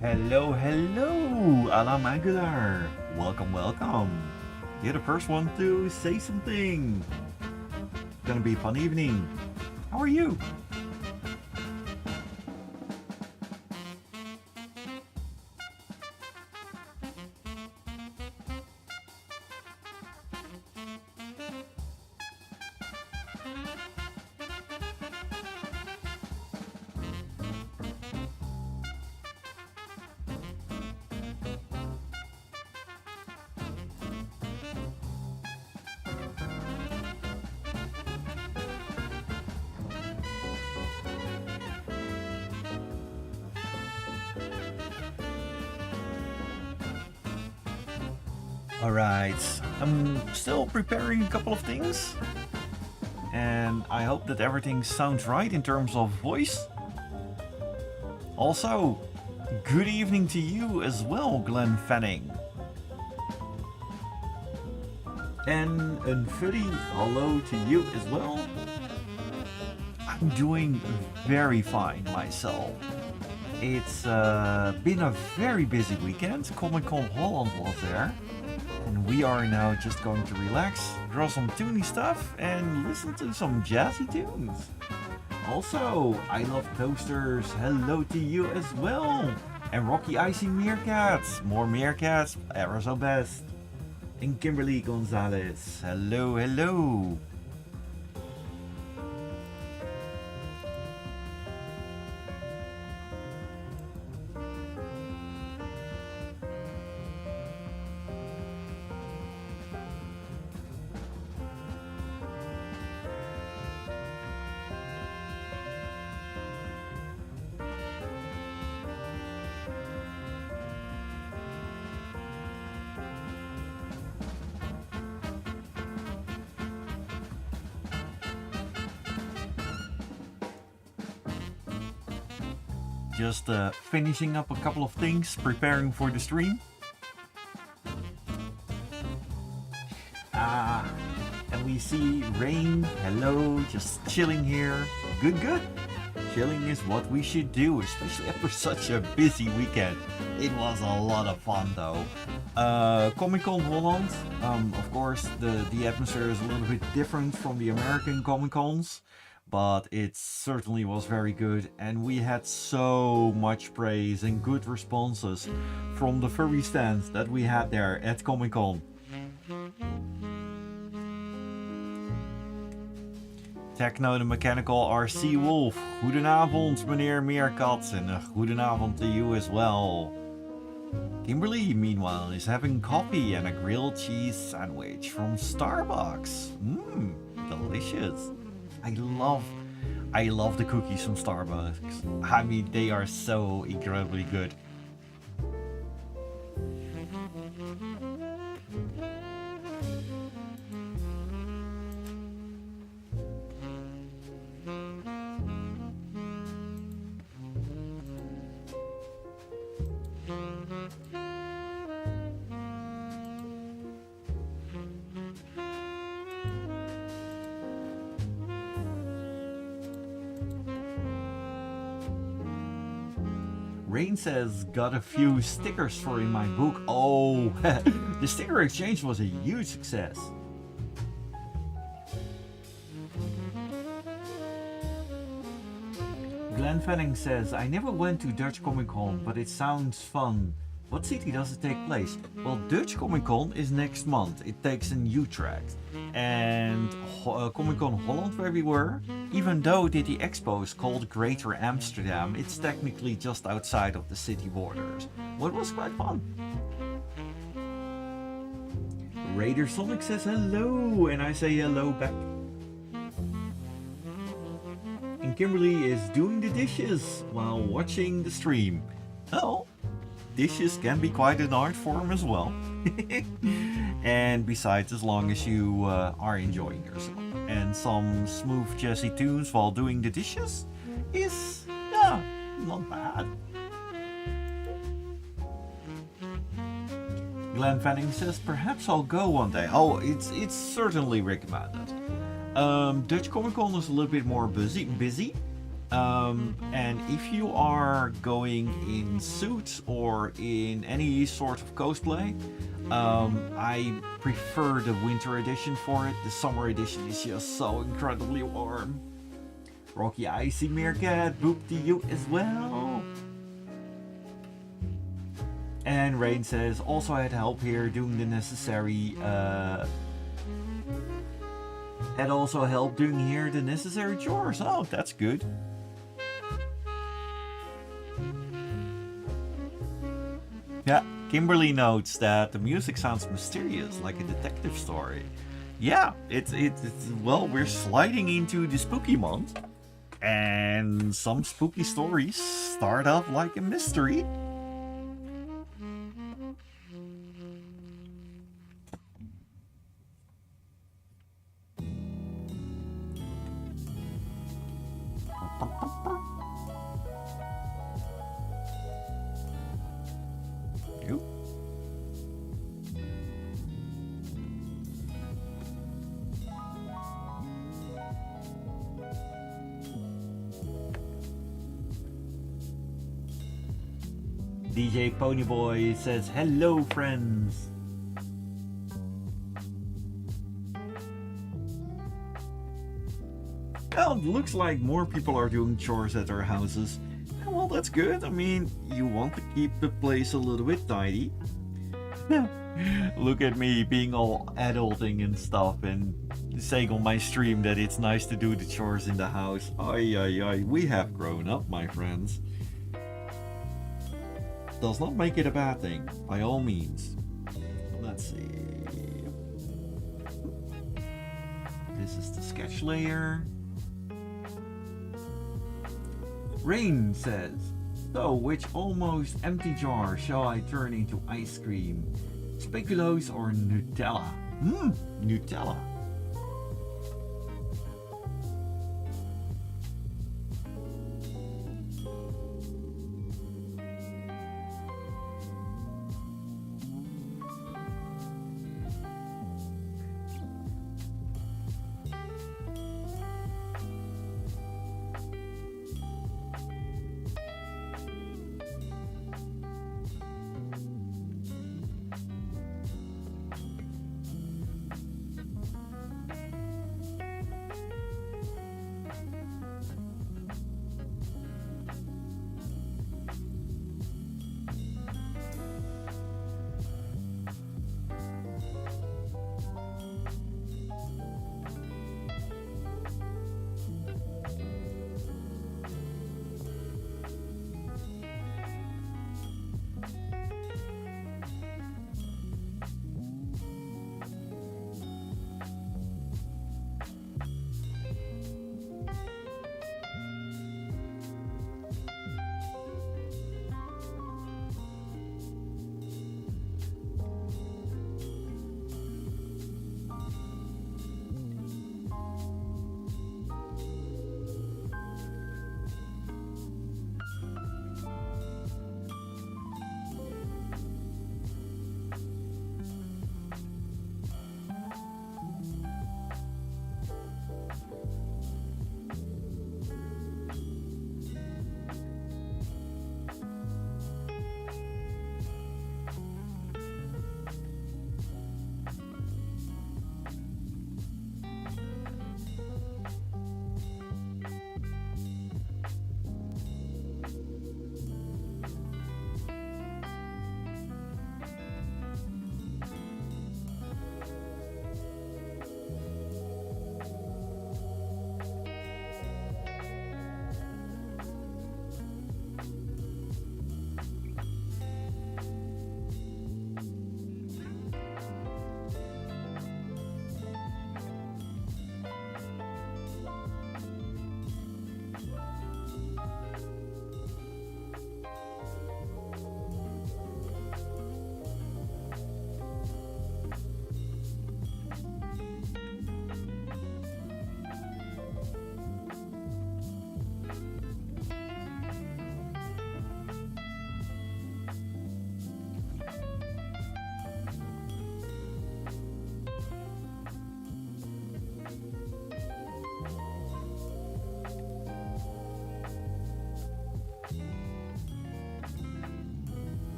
Hello, hello, Alam Aguilar. Welcome, welcome. You're the first one to say something. Gonna be a fun evening. How are you? Alright, I'm still preparing a couple of things. And I hope that everything sounds right in terms of voice. Also, good evening to you as well, Glenn Fanning. And a furry hello to you as well. I'm doing very fine myself. It's been a very busy weekend. Comic Con Holland was there. And we are now just going to relax, draw some toony stuff, and listen to some jazzy tunes. Also, I love toasters. Hello to you as well. And Rocky Icy Meerkats. More Meerkats, ever so best. And Kimberly Gonzalez. Hello, hello. Just finishing up a couple of things, preparing for the stream. And we see Rain, hello, just chilling here. Good, good. Chilling is what we should do, especially after such a busy weekend. It was a lot of fun though. Comic Con Holland, of course, the atmosphere is a little bit different from the American Comic Cons. But it certainly was very good, and we had so much praise and good responses from the furry stands that we had there at Comic Con. Techno the Mechanical RC Wolf, goedenavond meneer Meerkat, and goedenavond to you as well. Kimberly, meanwhile, is having coffee and a grilled cheese sandwich from Starbucks. Delicious. I love the cookies from Starbucks. I mean, they are so incredibly good. Rain says, got a few stickers for in my book. Oh, the sticker exchange was a huge success. Glenn Fanning says, I never went to Dutch Comic Con, but it sounds fun. What city does it take place? Well, Dutch Comic Con is next month. It takes in Utrecht. And Comic Con Holland, where we were, even though the expo is called Greater Amsterdam, it's technically just outside of the city borders. What was quite fun. Raider Sonic says hello, and I say hello back. And Kimberly is doing the dishes while watching the stream. Well, dishes can be quite an art form as well. And besides, as long as you are enjoying yourself. And some smooth jazzy tunes while doing the dishes is, yeah, not bad. Glenn Fanning says, perhaps I'll go one day. Oh, it's certainly recommended. Dutch Comic Con is a little bit more busy, And if you are going in suits or in any sort of cosplay, I prefer the winter edition for it. The summer edition is just so incredibly warm. Rocky Icy Meerkat, boop to you as well. And Rain says, also had help here doing the necessary, had also help doing here the necessary chores. Oh, that's good. Yeah, Kimberly notes that the music sounds mysterious, like a detective story. Yeah, it's well, we're sliding into the spooky month, and some spooky stories start off like a mystery. DJ Ponyboy says, hello friends. Well, it looks like more people are doing chores at their houses. Well, that's good. I mean, you want to keep the place a little bit tidy. Look at me being all adulting and stuff and saying on my stream that it's nice to do the chores in the house. Ay, ay, ay. We have grown up, my friends. Does not make it a bad thing, by all means. Let's see. This is the sketch layer. Rain says, so which almost empty jar shall I turn into ice cream? Speculoos or Nutella? Nutella.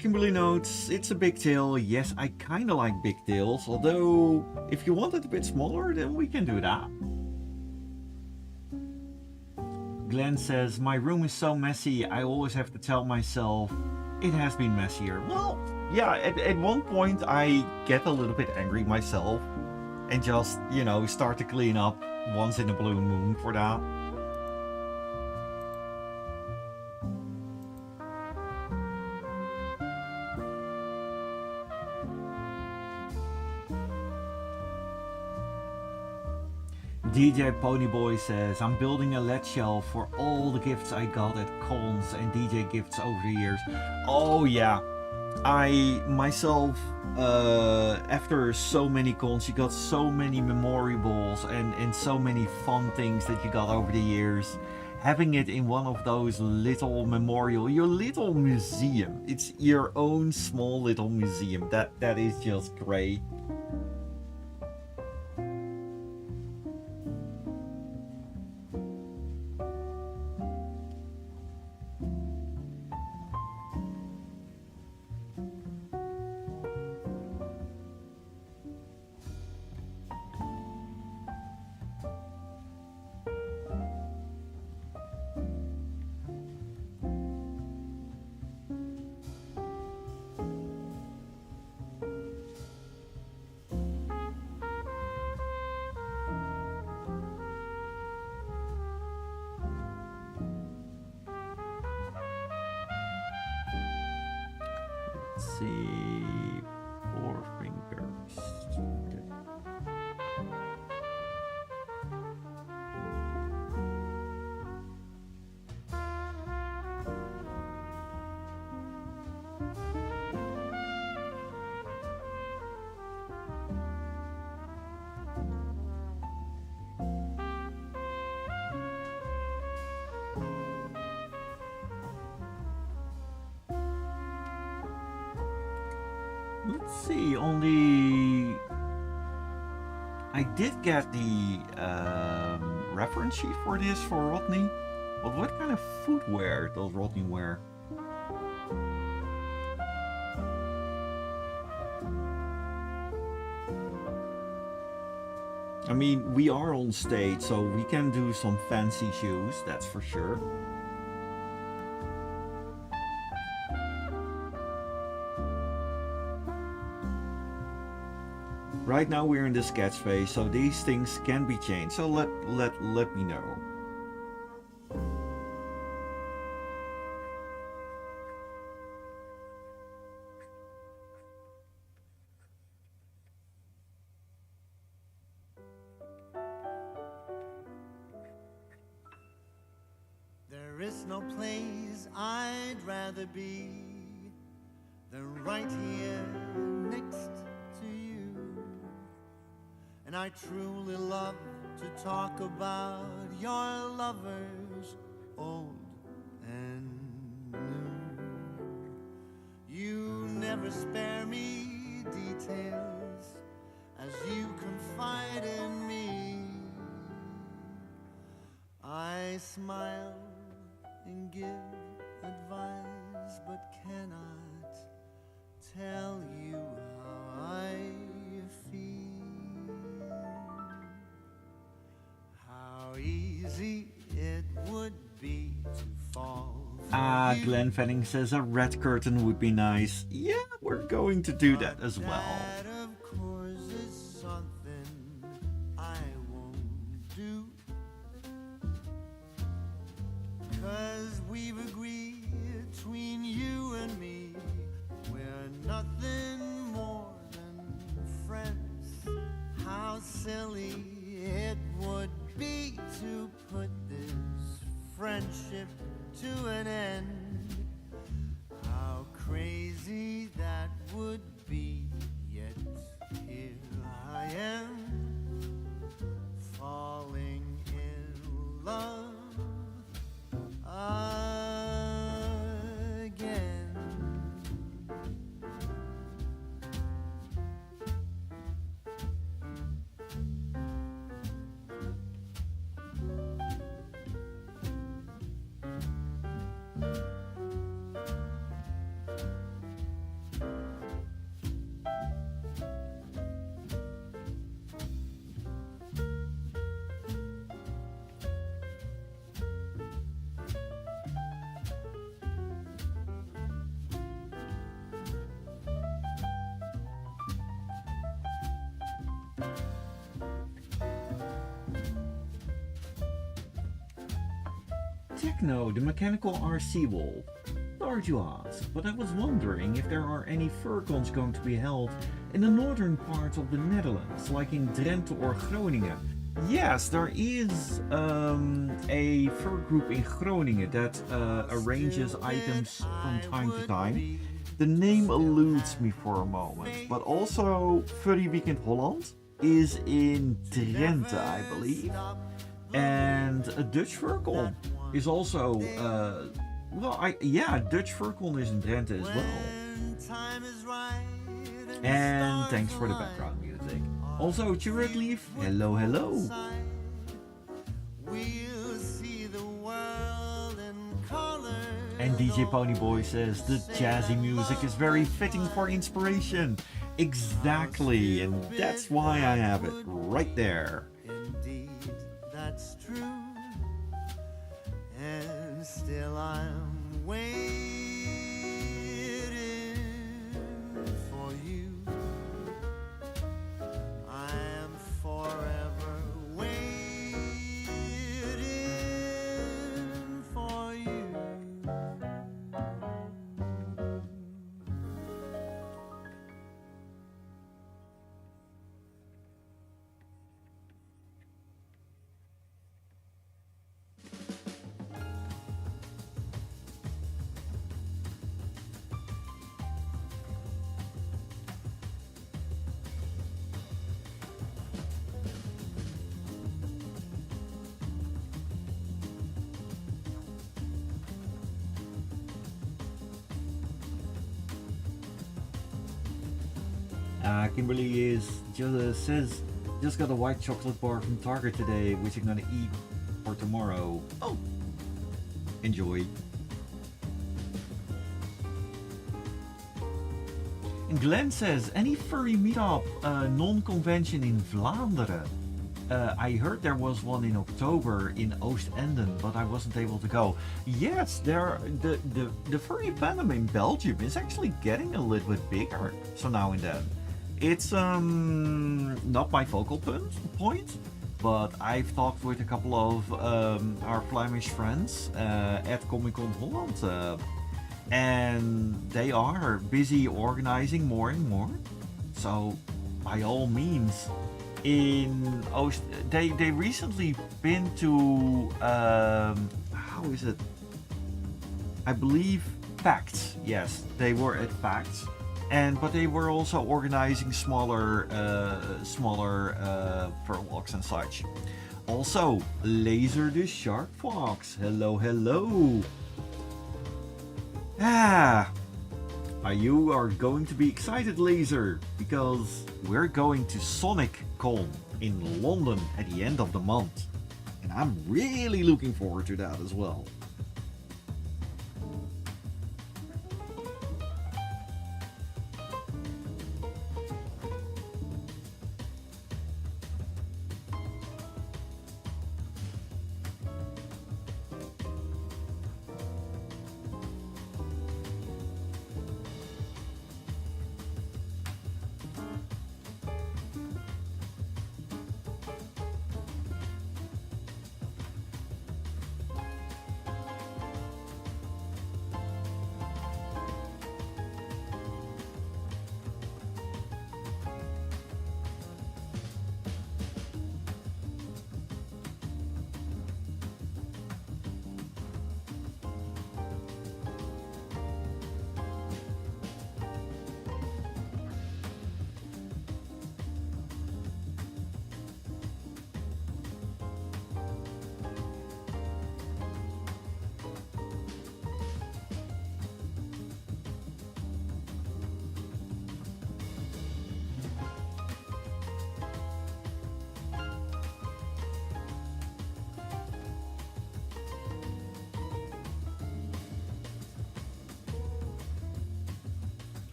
Kimberly notes, it's a big tail. Yes, I kinda like big tails, although if you want it a bit smaller, then we can do that. Glenn says, my room is so messy, I always have to tell myself it has been messier. Well, yeah, at one point I get a little bit angry myself and just, start to clean up once in a blue moon for that. DJ Ponyboy says, I'm building a LED shelf for all the gifts I got at cons and DJ gifts over the years. Oh yeah, I myself, after so many cons, you got so many memorables and so many fun things that you got over the years. Having it in one of those little your little museum. It's your own small little museum. That is just great. See, 4 fingers. Okay. Let's see, I did get the reference sheet for this for Rodney, but what kind of footwear does Rodney wear? I mean, we are on stage, so we can do some fancy shoes, that's for sure. Right now we're in the sketch phase, so these things can be changed. So let me know. There is no place I'd rather be than right here next to you. And I truly love to talk about your lovers, old and new. You never spare me details as you confide in me. I smile and give advice, but cannot tell you how I feel. How easy it would be to fall. Glenn Fanning says a red curtain would be nice. Yeah, we're going to do that as well. That, of course, is something I won't do. 'Cause we've agreed between you and me, we're nothing more than friends. How silly it would be to put this friendship to an end. How crazy that would be, yet here I am, falling in love again. Techno, the mechanical RC wolf. Sorry to ask, but I was wondering if there are any furcons going to be held in the northern parts of the Netherlands, like in Drenthe or Groningen. Yes, there is a fur group in Groningen that arranges items from time to time. The name eludes me for a moment, but also Furry Weekend Holland is in Drenthe, I believe. And a Dutch Furcon is also, Dutch Furcon is in Drenthe as well. And thanks for the background music. Also, Chirrut Leaf, hello, hello. And DJ Ponyboy says the jazzy music is very fitting for inspiration. Exactly, and that's why I have it right there. Indeed, that's true. And still I'm waiting for you. I am forever waiting for you. Kimberly says, just got a white chocolate bar from Target today, which I'm gonna eat for tomorrow. Oh, enjoy. And Glenn says, any furry meetup non-convention in Vlaanderen? I heard there was one in October in Oostenden, but I wasn't able to go. Yes, the furry fandom in Belgium is actually getting a little bit bigger, so now and then. It's not my focal point, but I've talked with a couple of our Flemish friends at Comic Con Holland, and they are busy organizing more and more. So, by all means, in they recently been to how is it? I believe PACT. Yes, they were at PACT. But they were also organizing smaller fur walks and such. Also, Laser the Shark Fox. Hello, hello. You are going to be excited, Laser, because we're going to Sonic Con in London at the end of the month. And I'm really looking forward to that as well.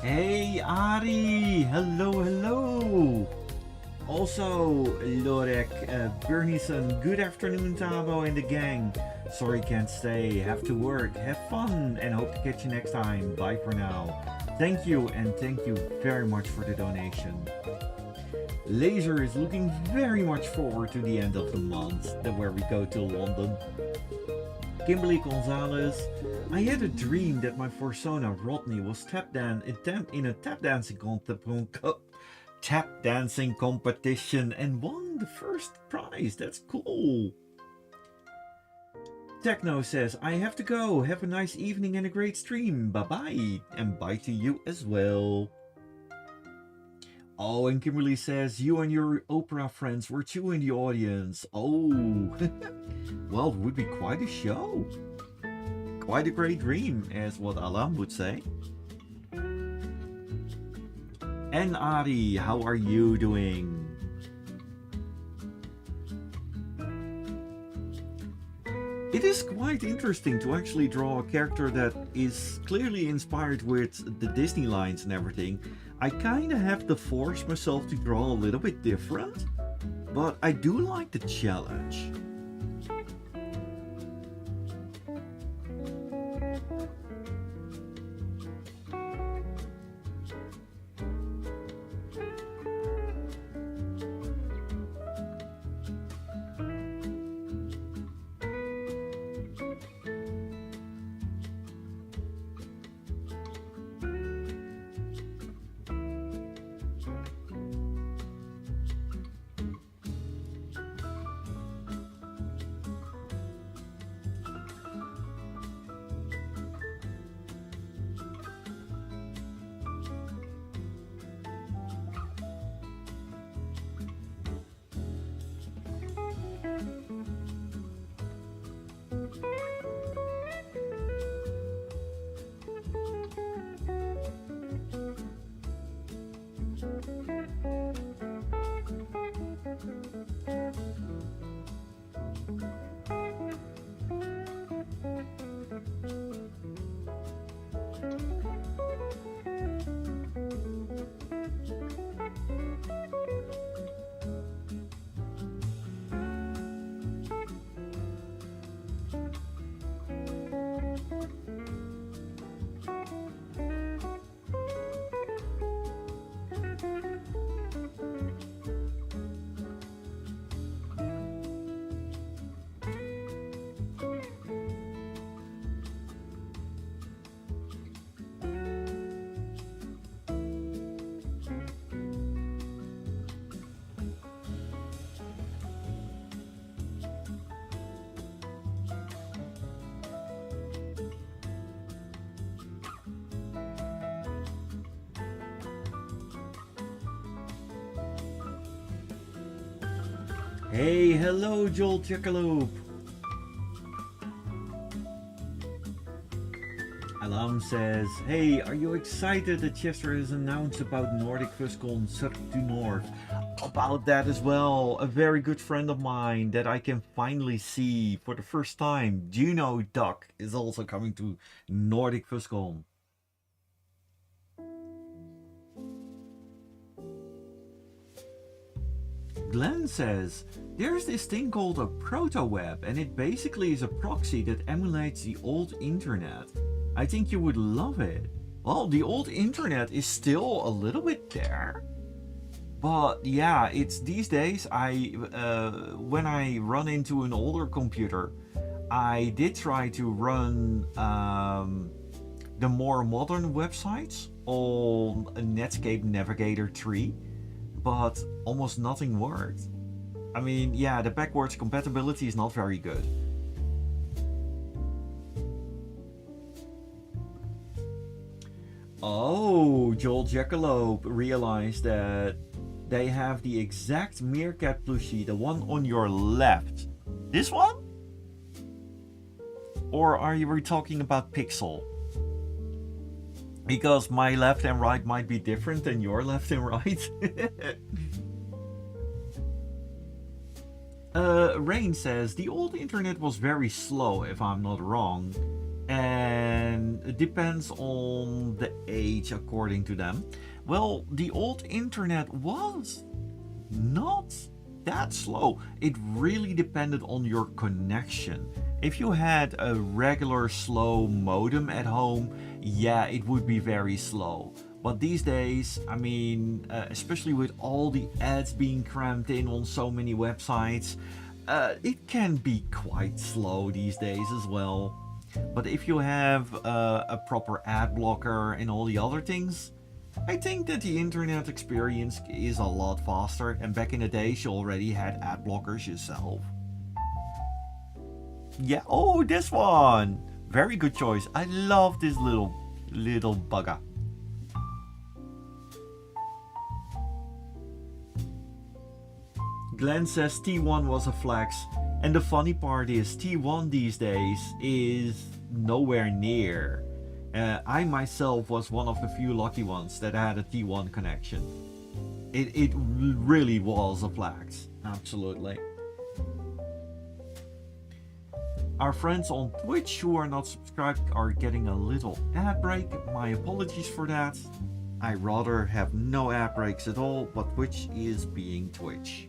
Hey Ari, hello, hello. Also, Lorek, Bernison, good afternoon, Thabo and the gang. Sorry, can't stay. Have to work. Have fun, and hope to catch you next time. Bye for now. Thank you, and thank you very much for the donation. Laser is looking very much forward to the end of the month, where we go to London. Kimberly Gonzalez, I had a dream that my persona Rodney was in a tap dancing competition and won the first prize. That's cool. Techno says, I have to go. Have a nice evening and a great stream. Bye-bye. And bye to you as well. Oh, and Kimberly says, you and your opera friends were too in the audience. Oh, well, it would be quite a show. Quite a great dream, as what Alam would say. And Ari, how are you doing? It is quite interesting to actually draw a character that is clearly inspired with the Disney lines and everything. I kinda have to force myself to draw a little bit different, but I do like the challenge. Hey, hello, Joel Jackalope. Alam says, hey, are you excited that Chester has announced about Nordic Fuscon Cirque du Nord? About that as well, a very good friend of mine that I can finally see for the first time, Juno Duck, is also coming to Nordic Fuscon. Glenn says, there's this thing called a proto-web, and it basically is a proxy that emulates the old internet. I think you would love it. Well, the old internet is still a little bit there. But yeah, it's these days, when I run into an older computer, I did try to run the more modern websites on a Netscape Navigator 3. But almost nothing worked. I mean, yeah, the backwards compatibility is not very good. Oh, Joel Jackalope realized that they have the exact Meerkat plushie, the one on your left. This one? Or are you talking about Pixel? Because my left and right might be different than your left and right. Rain says, the old internet was very slow, if I'm not wrong. And and it depends on the age according to them. Well, the old internet was not that slow. It really depended on your connection. If you had a regular slow modem at home, yeah, it would be very slow. But these days, I mean, especially with all the ads being crammed in on so many websites, it can be quite slow these days as well. But if you have a proper ad blocker and all the other things, I think that the internet experience is a lot faster, and back in the days you already had ad blockers yourself. Yeah, oh, this one! Very good choice. I love this little bugger. Glenn says T1 was a flex, and the funny part is T1 these days is nowhere near. I myself was one of the few lucky ones that had a T1 connection. It really was a flex, absolutely. Our friends on Twitch who are not subscribed are getting a little ad break. My apologies for that. I rather have no ad breaks at all, but Twitch is being Twitch.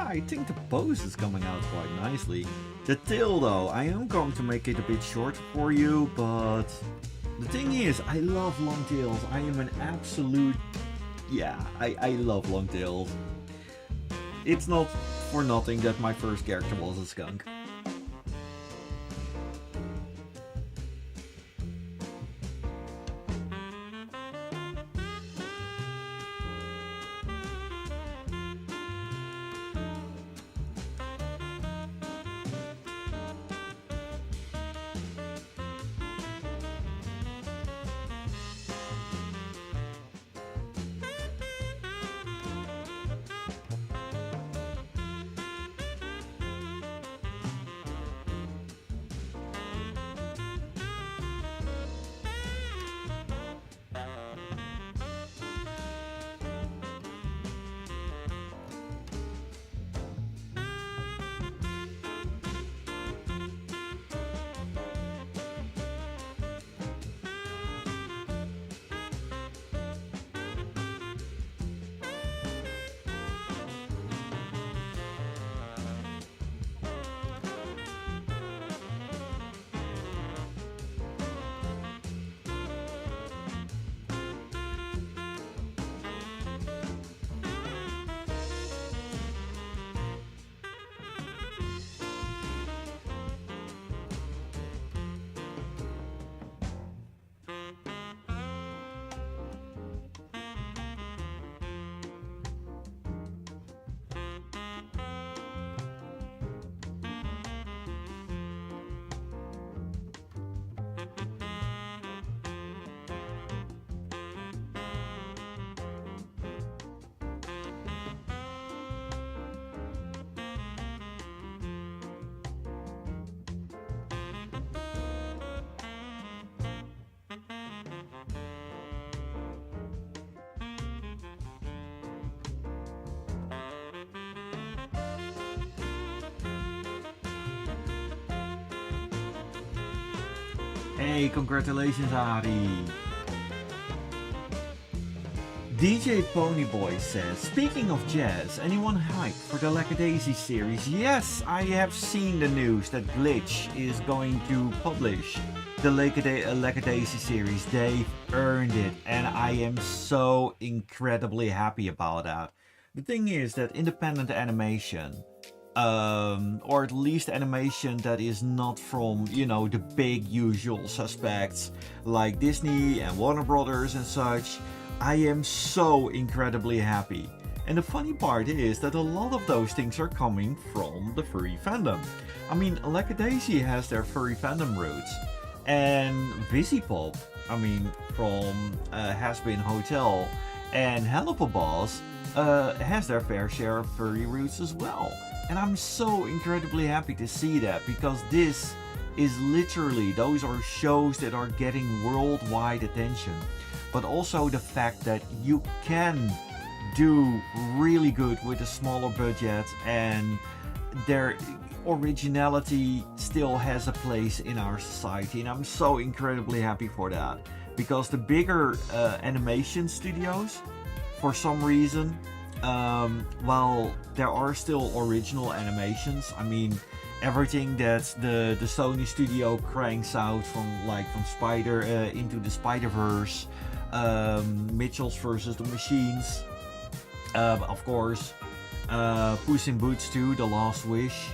I think the pose is coming out quite nicely. The tail though, I am going to make it a bit shorter for you, but The thing is, I love longtails. I am an absolute... Yeah, I love longtails. It's not for nothing that my first character was a skunk. Hey, congratulations, Ari. DJ Ponyboy says, speaking of jazz, anyone hyped for the Lackadaisy series? Yes, I have seen the news that Glitch is going to publish the Lackadaisy series. They've earned it, and I am so incredibly happy about that. The thing is that independent animation, or at least animation that is not from, you know, the big usual suspects like Disney and Warner Brothers and such, I am so incredibly happy. And the funny part is that a lot of those things are coming from the furry fandom. I mean, Lackadaisy has their furry fandom roots, and Visipop, I mean, from Has Been Hotel and Helluva Boss, has their fair share of furry roots as well. And I'm so incredibly happy to see that, because this is literally, those are shows that are getting worldwide attention. But also the fact that you can do really good with a smaller budget, and their originality still has a place in our society. And I'm so incredibly happy for that, because the bigger animation studios, for some reason, while there are still original animations, I mean, everything that the Sony studio cranks out from Spider into the Spider-Verse, Mitchell's versus the Machines, of course, Puss in Boots 2, The Last Wish.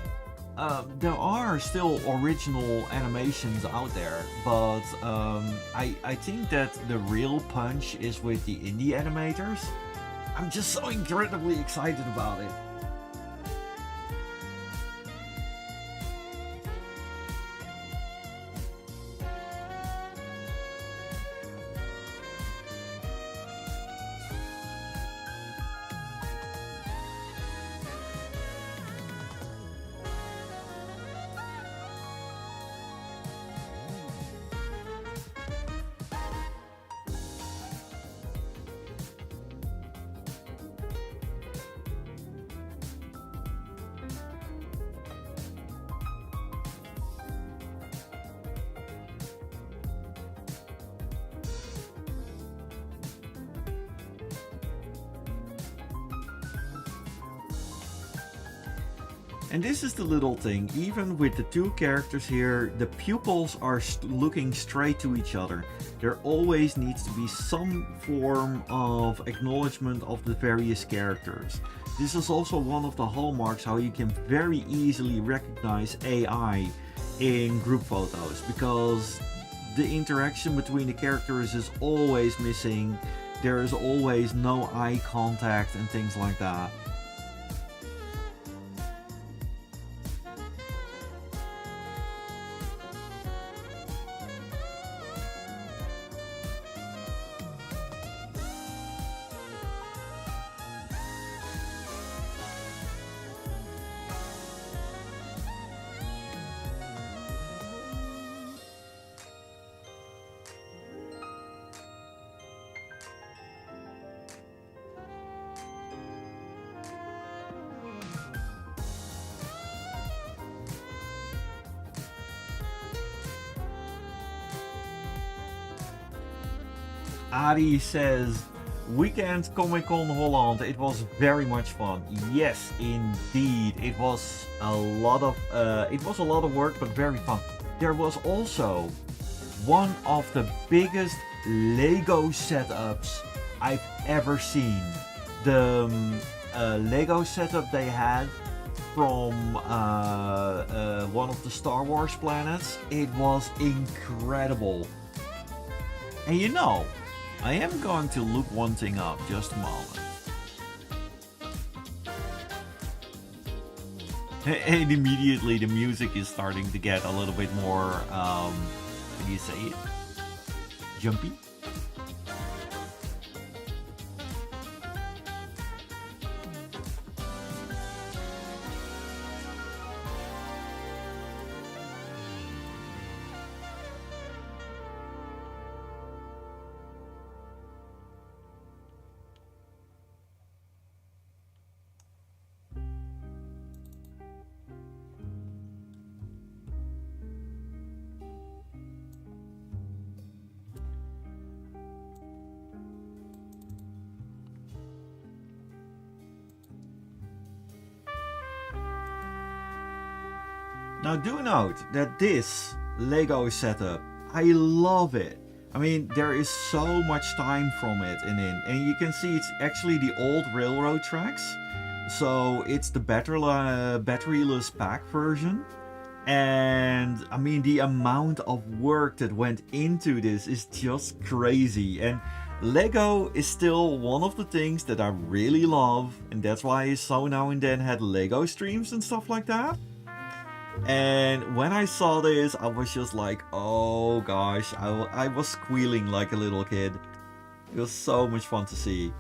There are still original animations out there, but I think that the real punch is with the indie animators. I'm just so incredibly excited about it. And this is the little thing, even with the two characters here, the pupils are looking straight to each other. There always needs to be some form of acknowledgement of the various characters. This is also one of the hallmarks how you can very easily recognize AI in group photos, because the interaction between the characters is always missing. There is always no eye contact and things like that. Ari says, Weekend Comic Con Holland. It was very much fun. Yes, indeed. It was a lot of work, but very fun. There was also one of the biggest Lego setups I've ever seen. The Lego setup they had from one of the Star Wars planets. It was incredible. And you know, I am going to look one thing up, just a moment. And immediately the music is starting to get a little bit more, how do you say it? Jumpy? Now do note that this Lego setup, I love it. I mean, there is so much time from it and you can see it's actually the old railroad tracks. So it's the batteryless pack version. And I mean, the amount of work that went into this is just crazy. And Lego is still one of the things that I really love, and that's why I so now and then had Lego streams and stuff like that. And when I saw this, I was just like, oh gosh, I was squealing like a little kid. It was so much fun to see.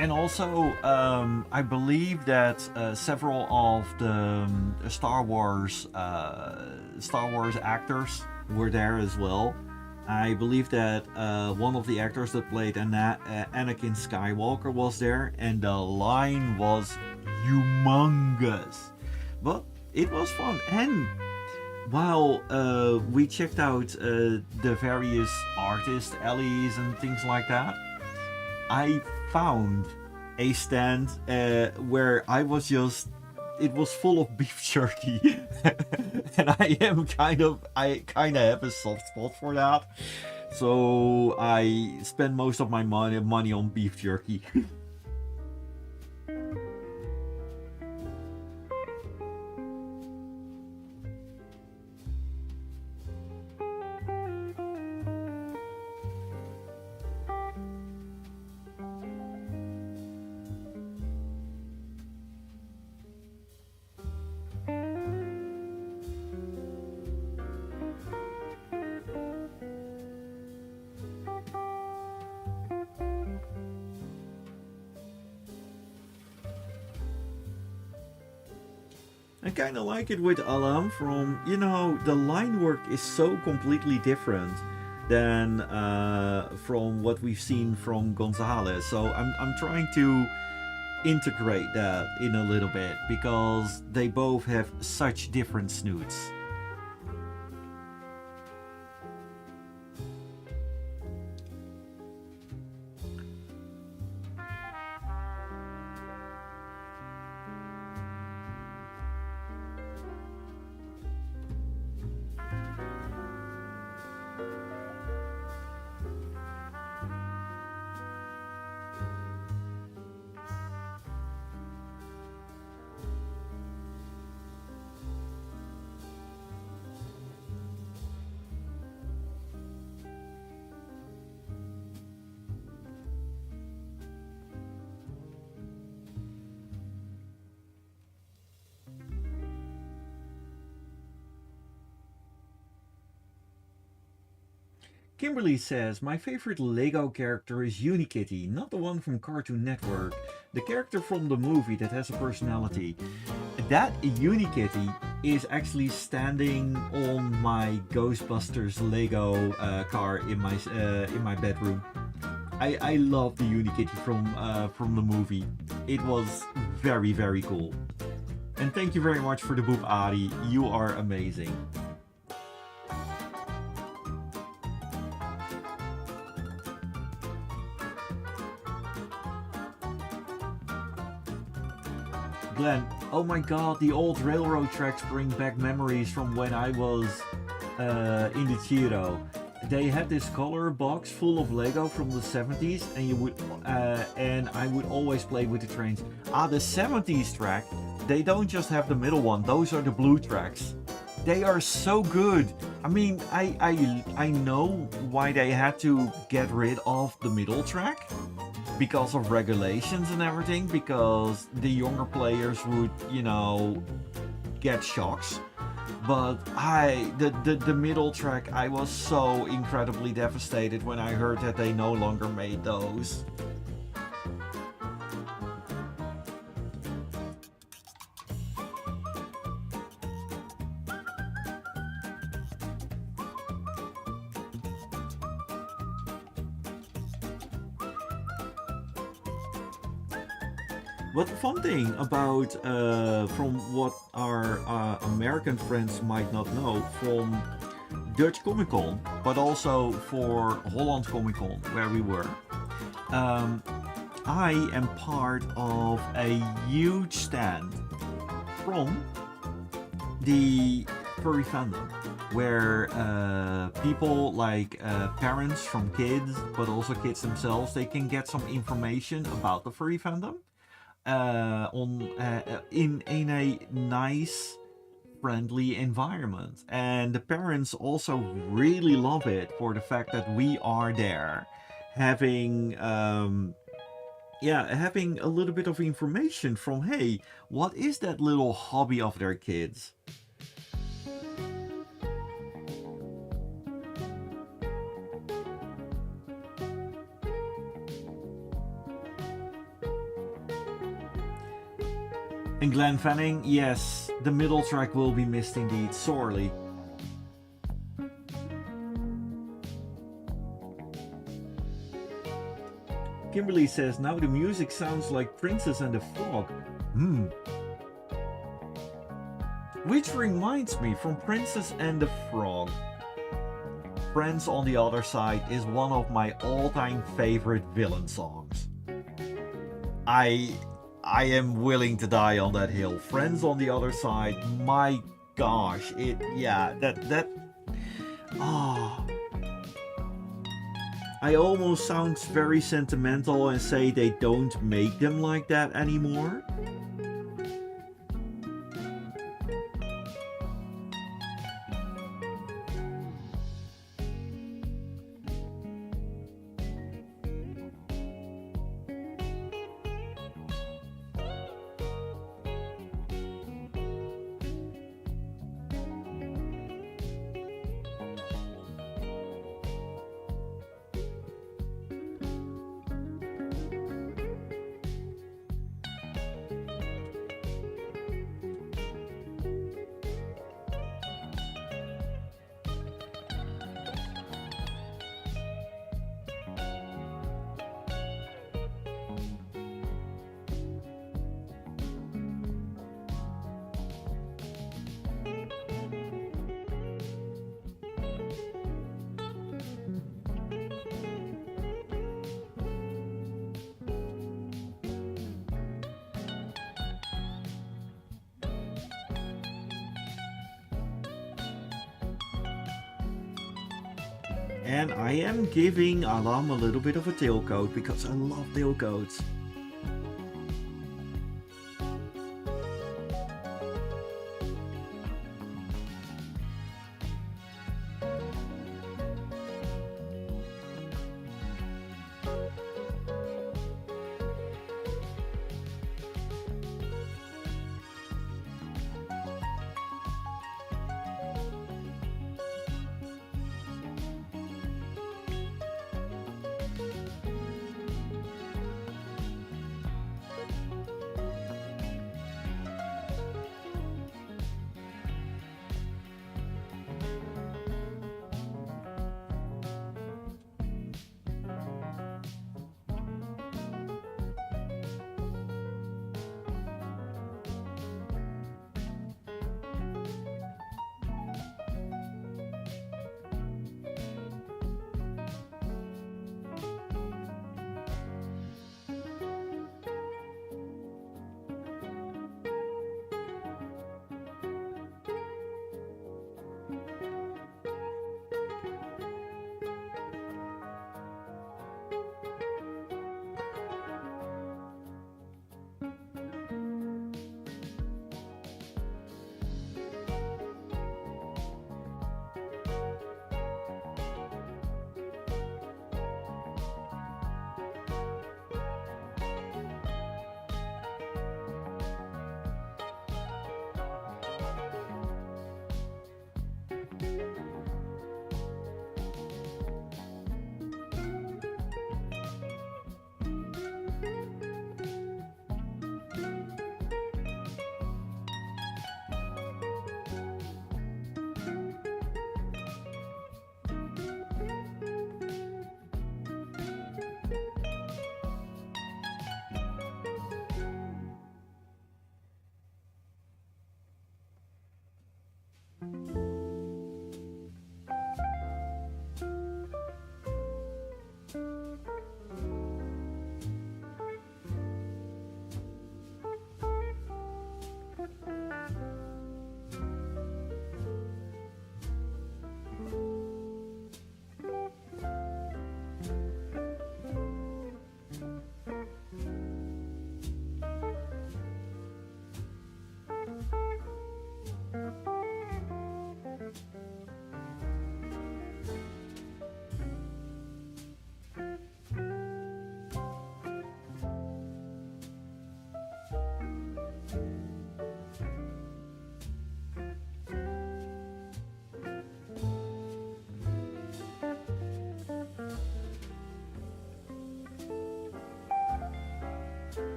And also, I believe that several of the Star Wars actors were there as well. I believe that one of the actors that played Anakin Skywalker was there, and the line was humongous. But it was fun. And while we checked out the various artist alleys and things like that, I found a stand where I was just, it was full of beef jerky. And I kind of have a soft spot for that. So I spend most of my money on beef jerky. I kind of like it with Alam from, you know, the line work is so completely different. than from what we've seen from Gonzalez. So I'm trying to integrate that in a little bit because they both have such different snoots. Kimberly says, my favorite Lego character is Unikitty, not the one from Cartoon Network, the character from the movie that has a personality. That Unikitty is actually standing on my Ghostbusters Lego car in my bedroom. I love the Unikitty from the movie. It was very, very cool. And thank you very much for the boop, Ari. You are amazing. Glenn, oh my god, the old railroad tracks bring back memories from when I was in the Chiro. They had this color box full of Lego from the 70s, and I would always play with the trains. The 70s track, they don't just have the middle one, those are the blue tracks. They are so good. I mean, I know why they had to get rid of the middle track, because of regulations and everything, because the younger players would, get shocks. But the middle track, I was so incredibly devastated when I heard that they no longer made those. But the fun thing about, from what our American friends might not know, from Dutch Comic Con, but also for Holland Comic Con, where we were, I am part of a huge stand from the furry fandom, where people like parents from kids, but also kids themselves, they can get some information about the furry fandom. In a nice, friendly environment, and the parents also really love it for the fact that we are there, having having a little bit of information from, hey, what is that little hobby of their kids. And Glenn Fanning, yes, the middle track will be missed indeed, sorely. Kimberly says, now the music sounds like Princess and the Frog. Which reminds me, from Princess and the Frog, Friends on the Other Side is one of my all-time favorite villain songs. I am willing to die on that hill. Friends on the Other Side, my gosh, I almost sound very sentimental and say they don't make them like that anymore. And I am giving Alam a little bit of a tailcoat because I love tailcoats.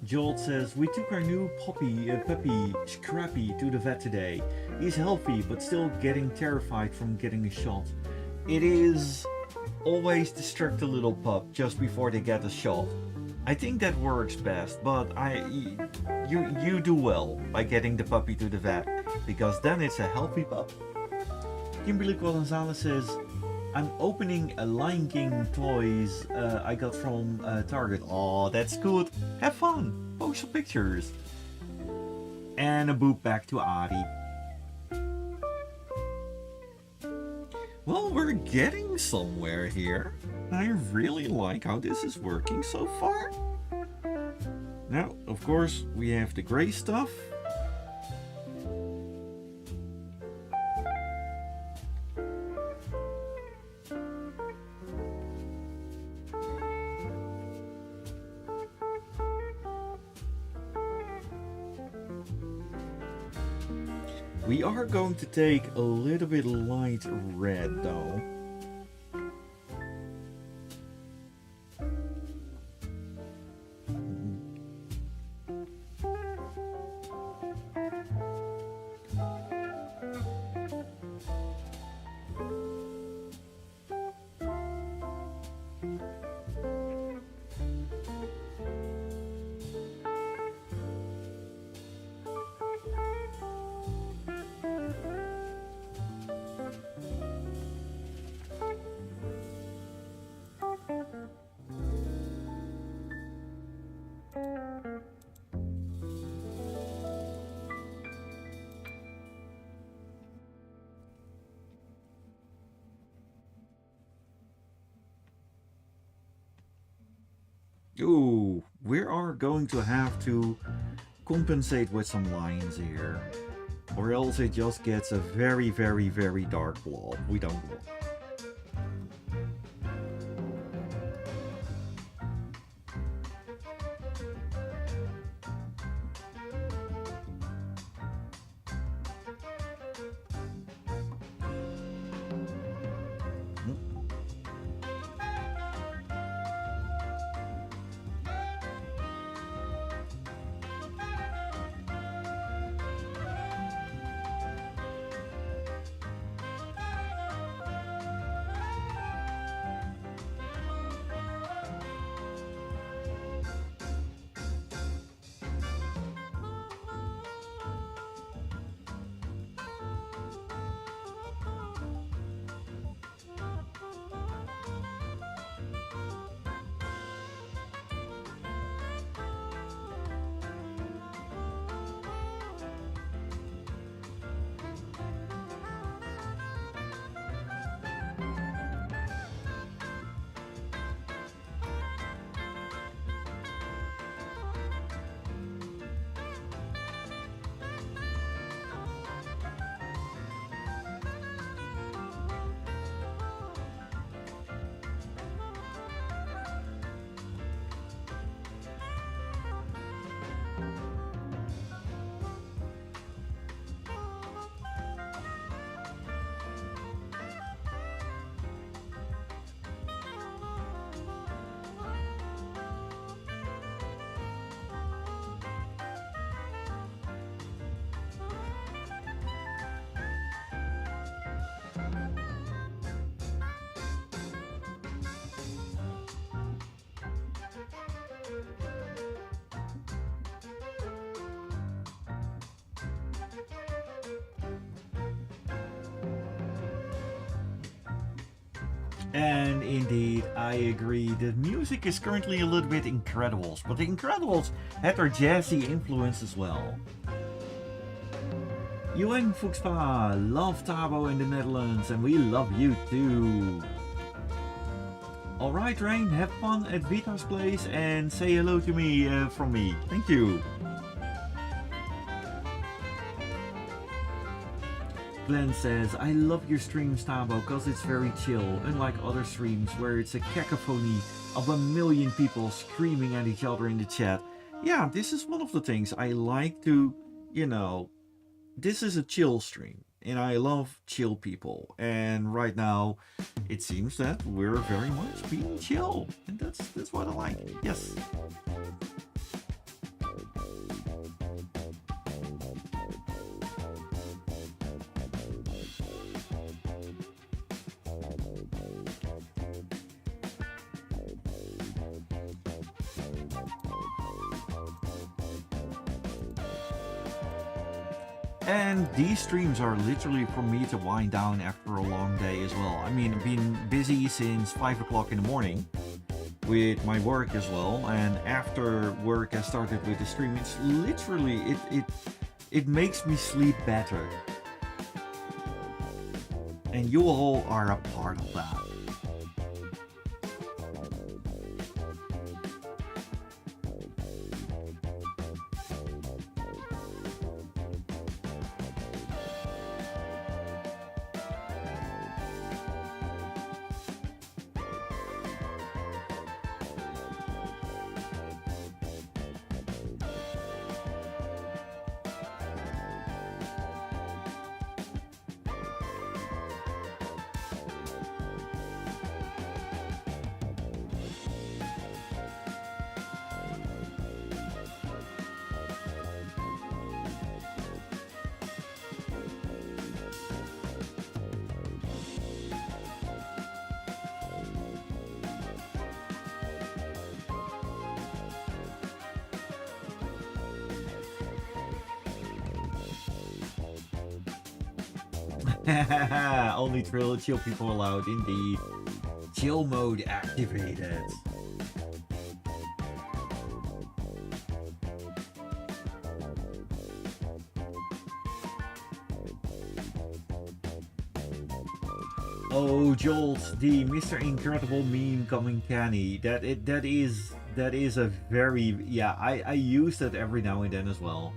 Jolt says, we took our new puppy, Scrappy, to the vet today. He's healthy, but still getting terrified from getting a shot. It is always distract the little pup just before they get a shot. I think that works best, but you do well by getting the puppy to the vet, because then it's a healthy pup. Kimberly Gonzalez says, I'm opening a Lion King toys I got from Target. Oh, that's good. Have fun. Post some pictures. And a boop back to Ari. Well, we're getting somewhere here. I really like how this is working so far. Now, of course, we have the gray stuff. We are going to take a little bit light red though. Ooh, we are going to have to compensate with some lines here. Or else it just gets a very, very, very dark blob. We don't want. And indeed, I agree. The music is currently a little bit Incredibles, but the Incredibles had their jazzy influence as well. Yueng Fuxpa, love Thabo in the Netherlands, and we love you too. Alright, Rain, have fun at Vita's place and say hello to me from me. Thank you. Glenn says, I love your streams, Thabo, because it's very chill, unlike other streams where it's a cacophony of a million people screaming at each other in the chat. Yeah, this is one of the things I like to, this is a chill stream, and I love chill people. And right now, it seems that we're very much being chill, and that's what I like. Yes. And these streams are literally for me to wind down after a long day as well. I mean, I've been busy since 5 o'clock in the morning with my work as well. And after work, I started with the stream. It's literally, it makes me sleep better. And you all are a part of that. Only chill people allowed, indeed. Chill mode activated. Oh, Jolt, the Mr. Incredible meme coming canny. That is a very, yeah. I use that every now and then as well.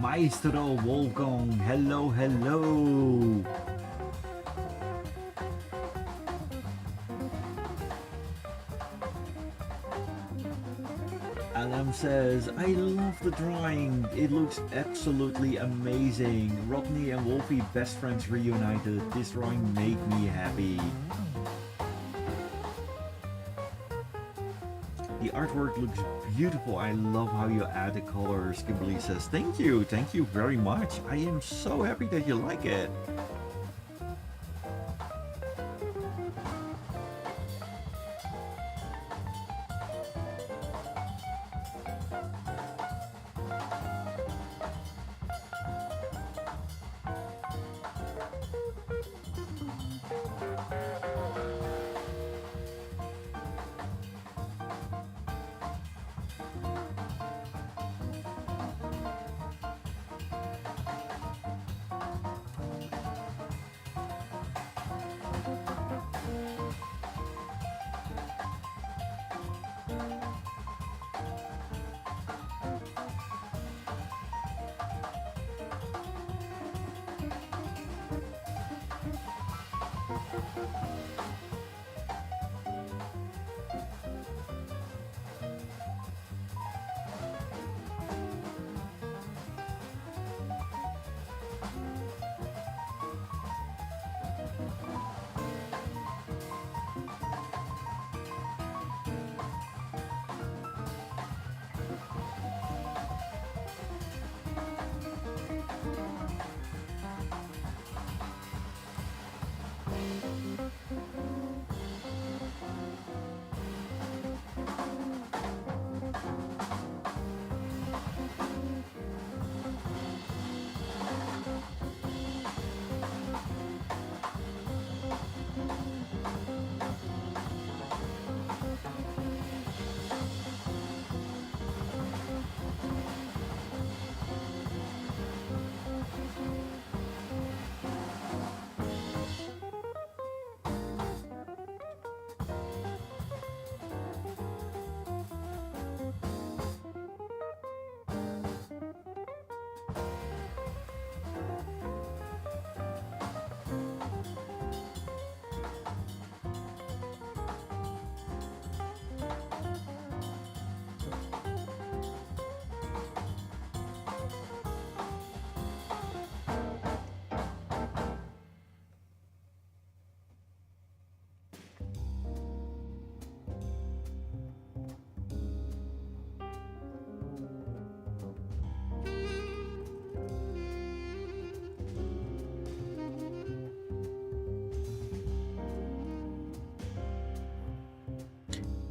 Maestro Wolfgang, hello, hello. Alam says, I love the drawing. It looks absolutely amazing. Rodney and Wolfie, best friends reunited. This drawing made me happy. The artwork looks beautiful. I love how you add the colors. Kimberly says, thank you very much. I am so happy that you like it.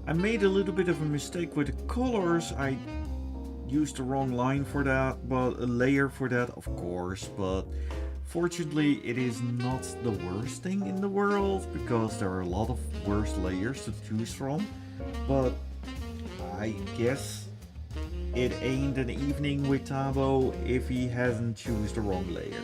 I made a little bit of a mistake with the colors. I used the wrong line for that, but a layer for that, of course. But fortunately, it is not the worst thing in the world because there are a lot of worse layers to choose from. But I guess it ain't an evening with Thabo if he hasn't choose the wrong layer.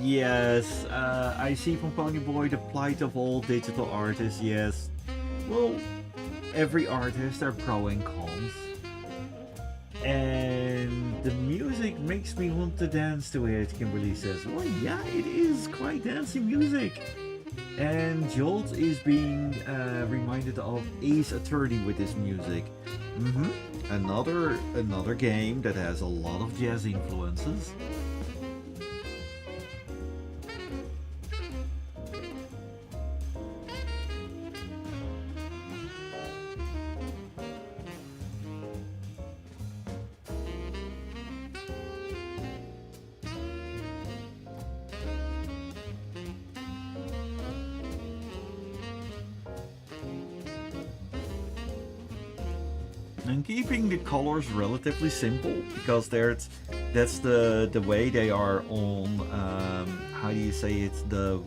Yes, I see from Ponyboy the plight of all digital artists, yes. Well, every artist are pro and cons. And the music makes me want to dance to it, Kimberly says. Well, yeah, it is quite dancing music. And Jolt is being reminded of Ace Attorney with this music. Another game that has a lot of jazz influences. And keeping the colors relatively simple because that's the way they are on how do you say it, the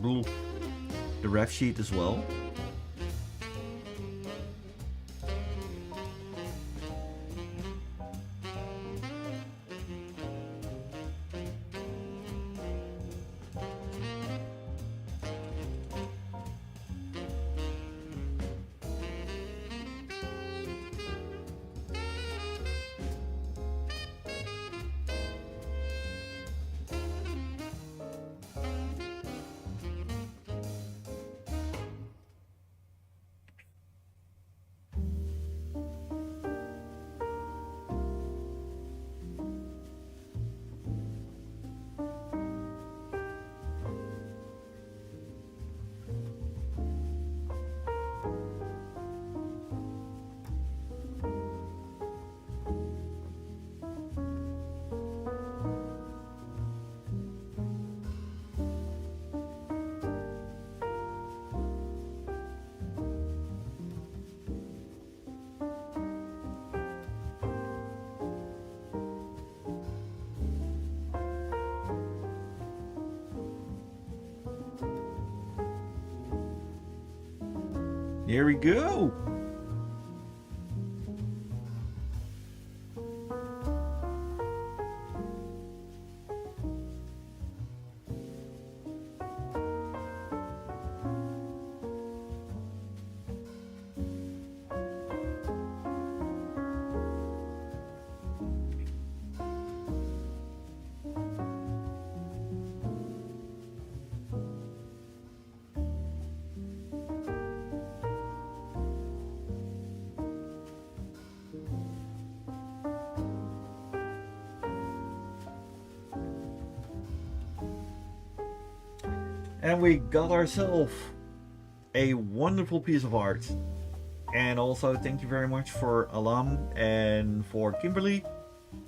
ref sheet as well. Here we go. And we got ourselves a wonderful piece of art. And also thank you very much for Alam and for Kimberly,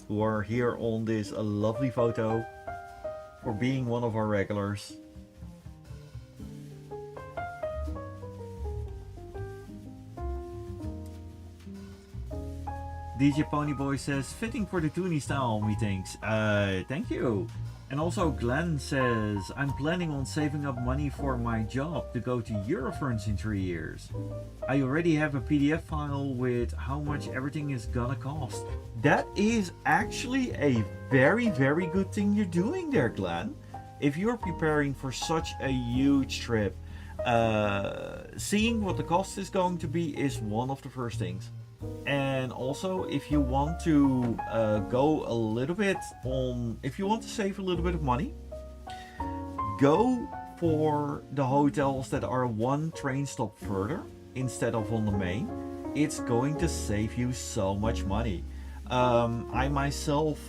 who are here on this lovely photo, for being one of our regulars. DJ Ponyboy says, fitting for the Toonie style, methinks. Thank you. And also Glenn says, I'm planning on saving up money for my job to go to Eurofurence in 3 years. I already have a PDF file with how much everything is gonna cost. That is actually a very, very good thing you're doing there, Glenn. If you're preparing for such a huge trip, seeing what the cost is going to be is one of the first things. And also, if you want to go a little bit on, if you want to save a little bit of money, go for the hotels that are one train stop further instead of on the main. It's going to save you so much money. I myself,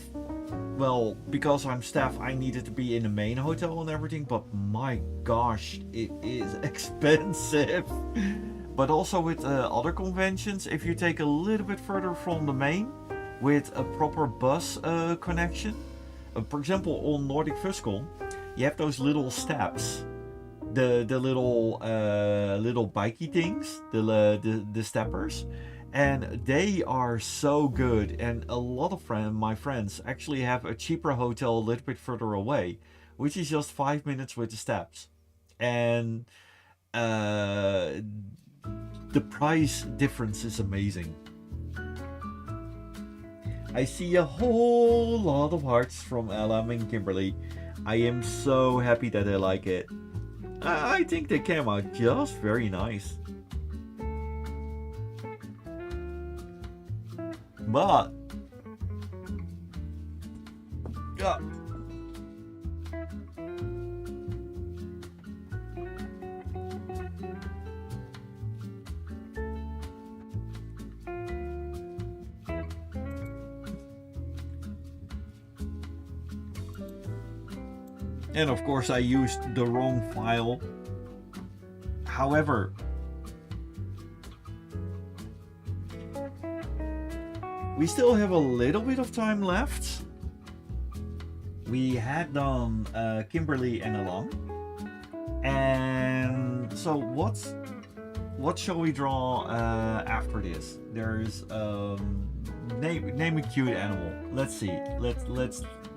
well, because I'm staff, I needed to be in the main hotel and everything, but my gosh, it is expensive. But also with other conventions, if you take a little bit further from the main with a proper bus connection, for example on Nordic Fuscon, you have those little steps, the little bikey things, the steppers, and they are so good. And a lot of my friends actually have a cheaper hotel a little bit further away, which is just 5 minutes with the steps, and the price difference is amazing. I see a whole lot of hearts from Alam and Kimberly. I am so happy that they like it. I think they came out just very nice. But and of course I used the wrong file. However, we still have a little bit of time left. We had done Kimberly and Alam. And so what shall we draw after this? There's name a cute animal. Let's see.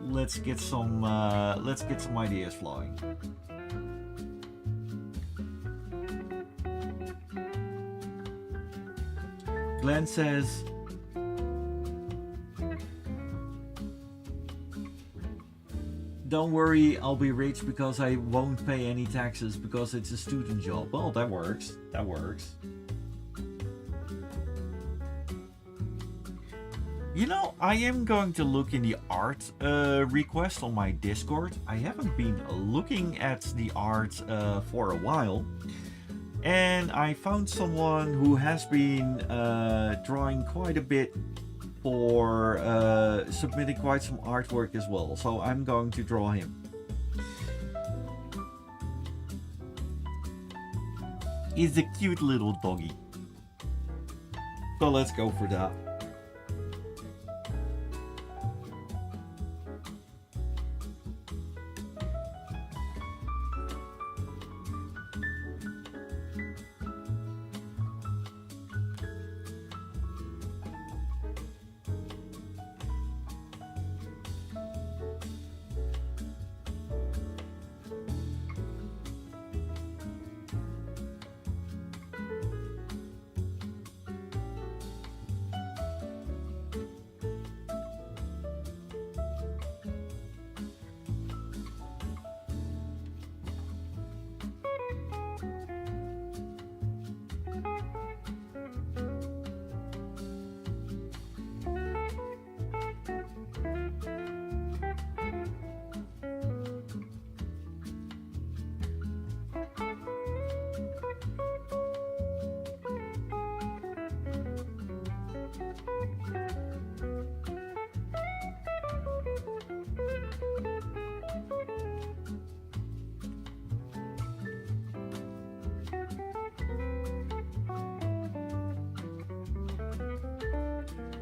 Let's get some ideas flowing. Glenn says, don't worry, I'll be rich because I won't pay any taxes because it's a student job. Well, that works. That works. You know, I am going to look in the art request on my Discord. I haven't been looking at the art for a while. And I found someone who has been drawing quite a bit for submitting quite some artwork as well. So I'm going to draw him. He's a cute little doggy. So let's go for that.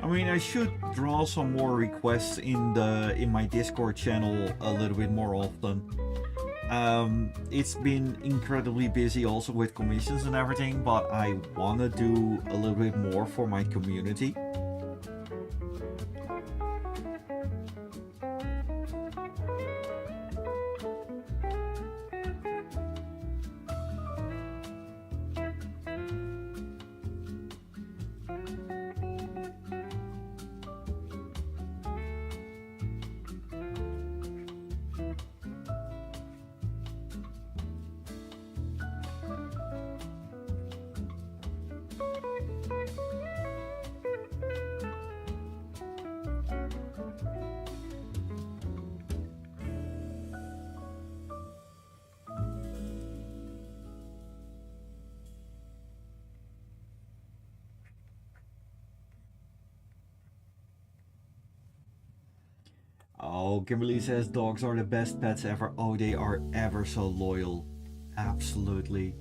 I mean, I should draw some more requests in my Discord channel a little bit more often. It's been incredibly busy also with commissions and everything, but I wanna do a little bit more for my community. Oh, Kimberly says dogs are the best pets ever. Oh, they are ever so loyal. Absolutely.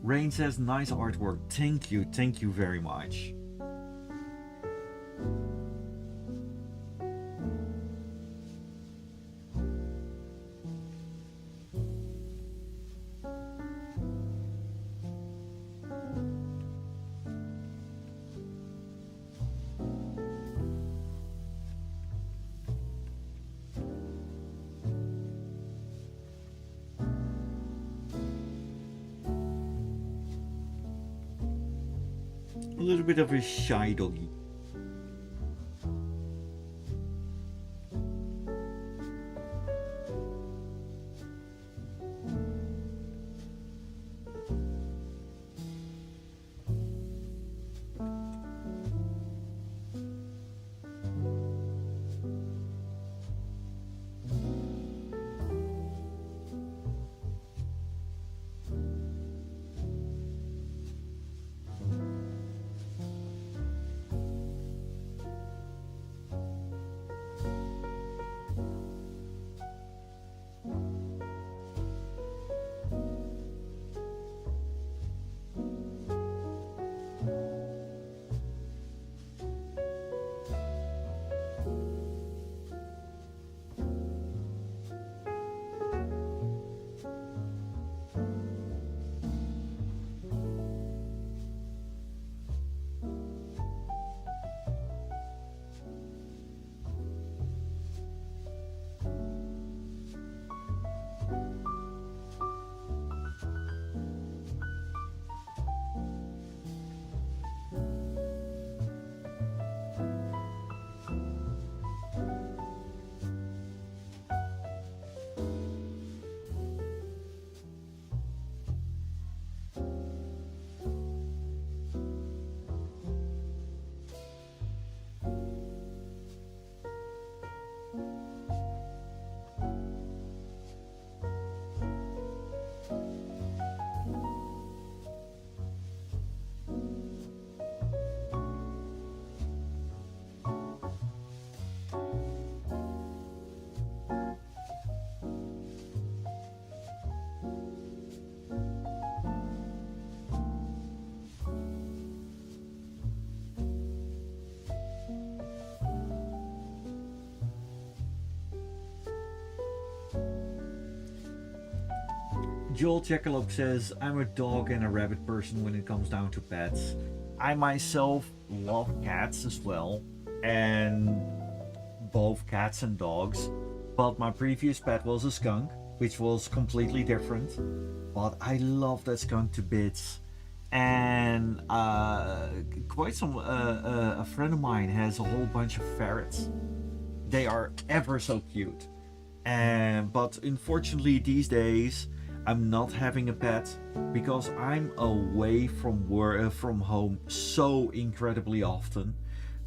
Rain says nice artwork. Thank you very much. A little bit of a shy doggy. Joel Jackalope says, I'm a dog and a rabbit person when it comes down to pets. I myself love cats as well, and both cats and dogs. But my previous pet was a skunk, which was completely different. But I love that skunk to bits. And quite some a friend of mine has a whole bunch of ferrets. They are ever so cute. And but unfortunately these days I'm not having a pet because I'm away from work from home so incredibly often.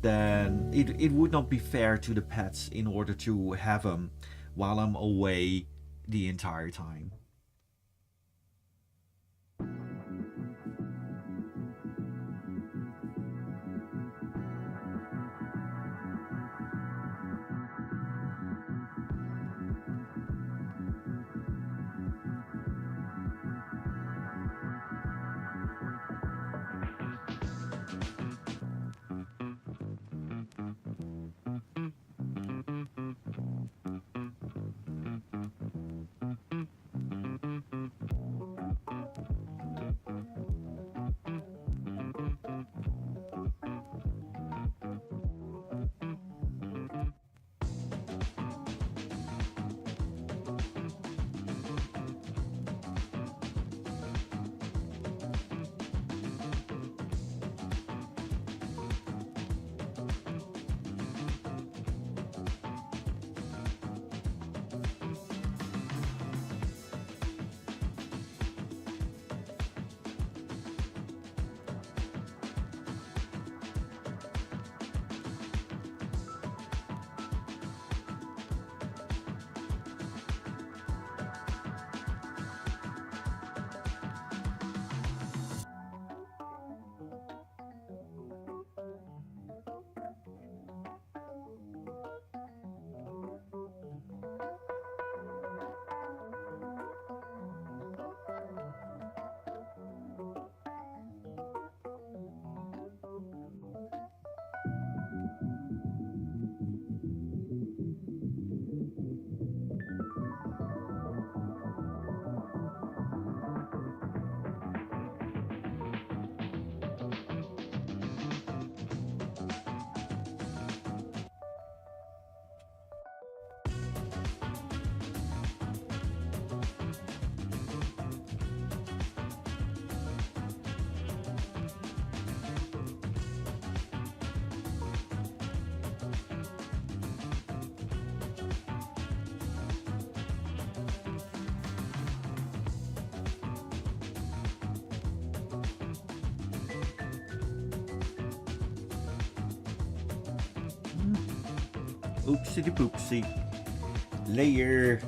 Then it would not be fair to the pets in order to have them while I'm away the entire time. Oopsie poopsie. Layer.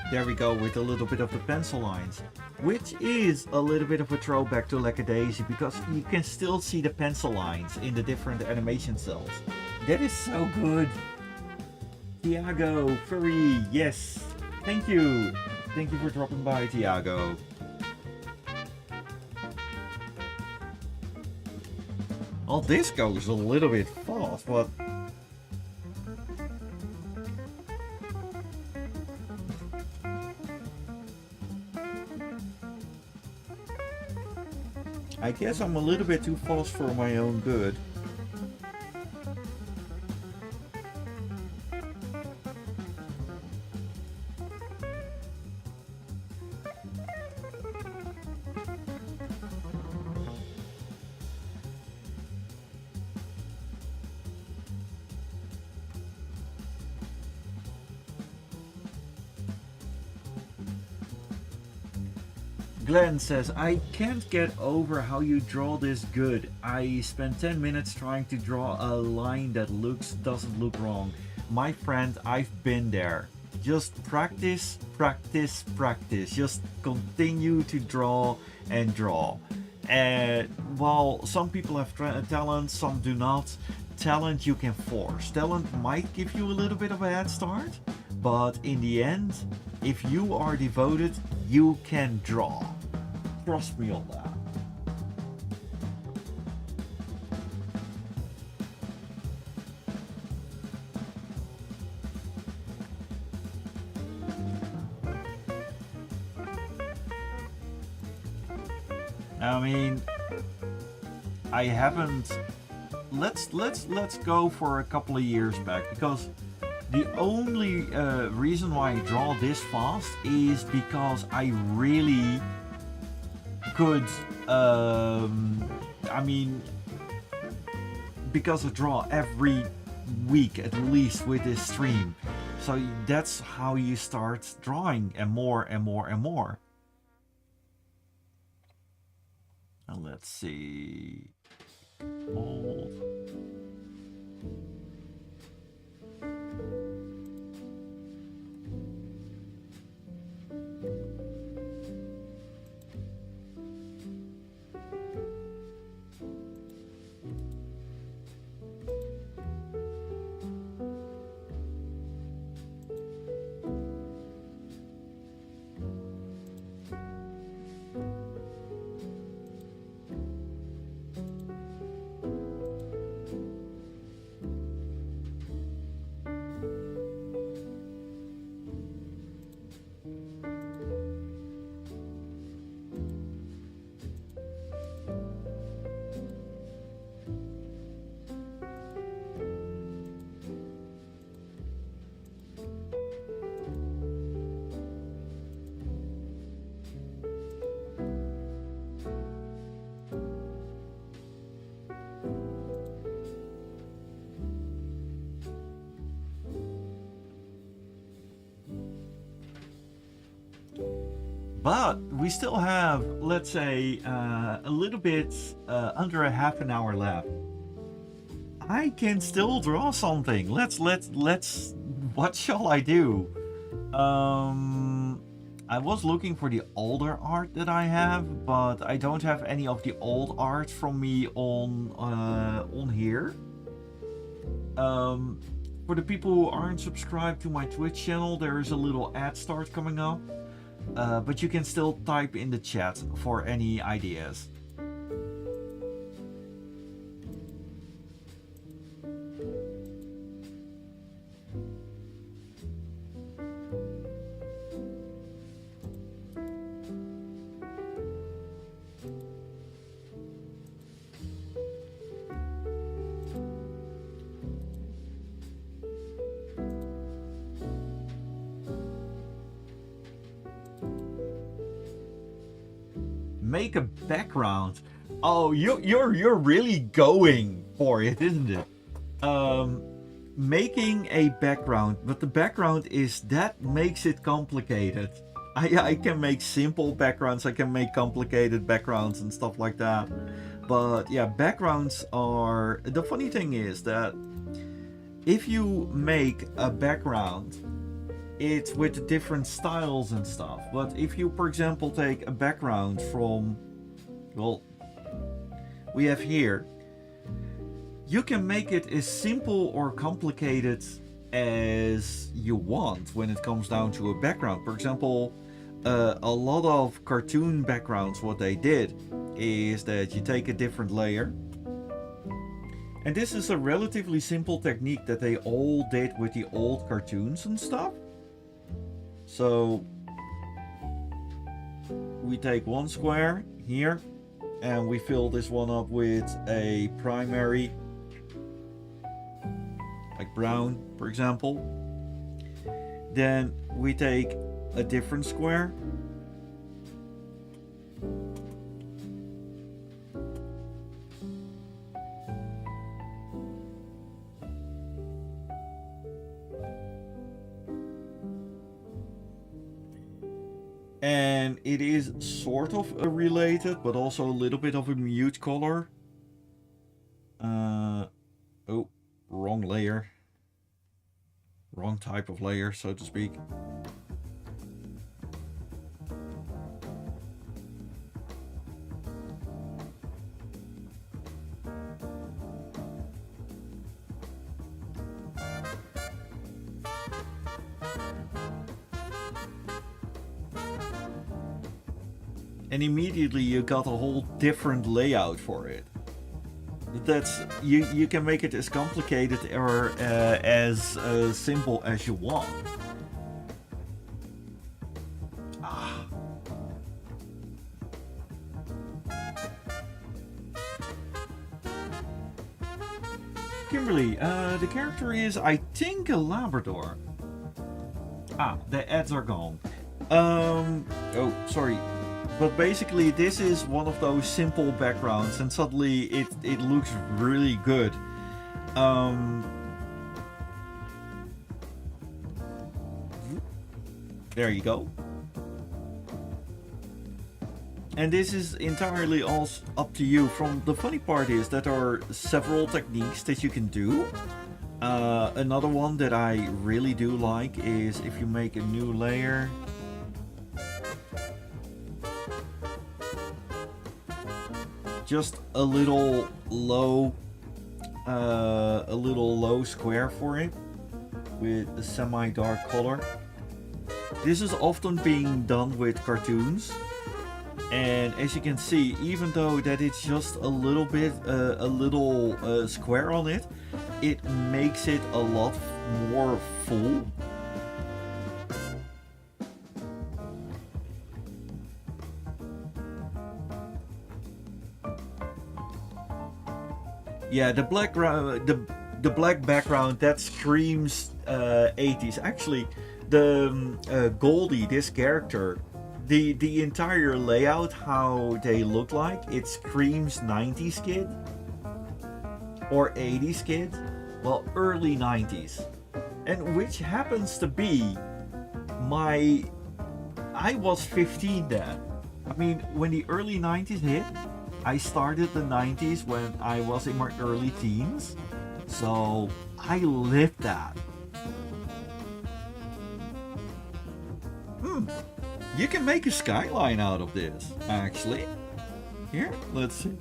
There we go with a little bit of the pencil lines, which is a little bit of a throwback to Lackadaisy because you can still see the pencil lines in the different animation cells. That is so good. Tiago, furry, yes. Thank you. Thank you for dropping by, Tiago. Oh, this goes a little bit fast, but I guess I'm a little bit too fast for my own good. Glenn says, I can't get over how you draw this good. I spent 10 minutes trying to draw a line that doesn't look wrong. My friend, I've been there. Just practice, practice, practice. Just continue to draw and draw. And while some people have talent, some do not. Talent you can force. Talent might give you a little bit of a head start, but in the end, if you are devoted, you can draw. Trust me on that. I mean, I haven't. Let's go for a couple of years back, because the only reason why I draw this fast is because I really could. I mean, because I draw every week at least with this stream, so that's how you start drawing, and more and more and more. And let's see. Hold. but we still have, let's say, a little bit under a half an hour left. I can still draw something. Let's. What shall I do? I was looking for the older art that I have, but I don't have any of the old art from me on here. For the people who aren't subscribed to my Twitch channel, there is a little ad start coming up. But you can still type in the chat for any ideas. Make a background. Oh, you're really going for it, isn't it? Making a background, but the background is that makes it complicated. I can make simple backgrounds, I can make complicated backgrounds and stuff like that. But yeah, backgrounds are... The funny thing is that if you make a background, it's with different styles and stuff. But if you, for example, take a background from, well, we have here, you can make it as simple or complicated as you want when it comes down to a background. For example, a lot of cartoon backgrounds, what they did is that you take a different layer. And this is a relatively simple technique that they all did with the old cartoons and stuff. So we take one square here and we fill this one up with a primary, like brown, for example. Then we take a different square. And it is sort of related, but also a little bit of a mute color. Oh, wrong layer. Wrong type of layer, so to speak. And immediately you got a whole different layout for it. That's you can make it as complicated or as simple as you want. Kimberly, the character is, I think, a Labrador. The ads are gone. Oh, sorry. But basically this is one of those simple backgrounds and suddenly it looks really good. There you go. And this is entirely all up to you. The funny part is that there are several techniques that you can do. Another one that I really do like is if you make a new layer. Just a little low square for it with a semi-dark color. This is often being done with cartoons, and as you can see, even though that it's just a little bit square on it, it makes it a lot more full. Yeah, the black background that screams 80s. Actually, the Goldie, this character, the entire layout, how they look like, it screams 90s kid or 80s kid. Well, early 90s, and which happens to be my I was 15 then. I mean, when the early 90s hit, I started the 90s when I was in my early teens. So I lived that. You can make a skyline out of this, actually. Here, let's see.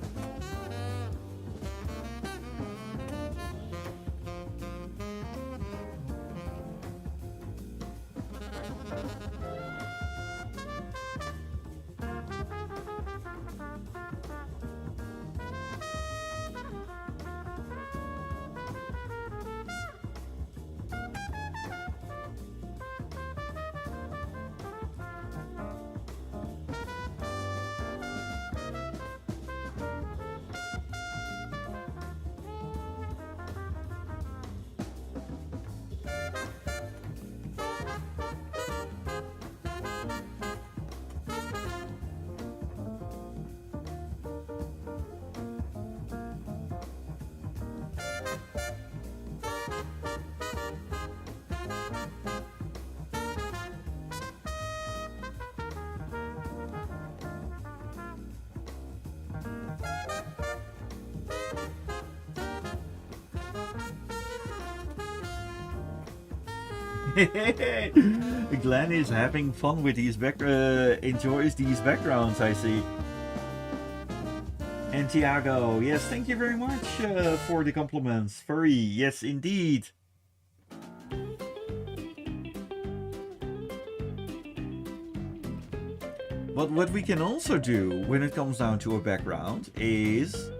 Glenn is having fun with these enjoys these backgrounds, I see. And Tiago, yes, thank you very much for the compliments. Furry, yes, indeed. But what we can also do when it comes down to a background is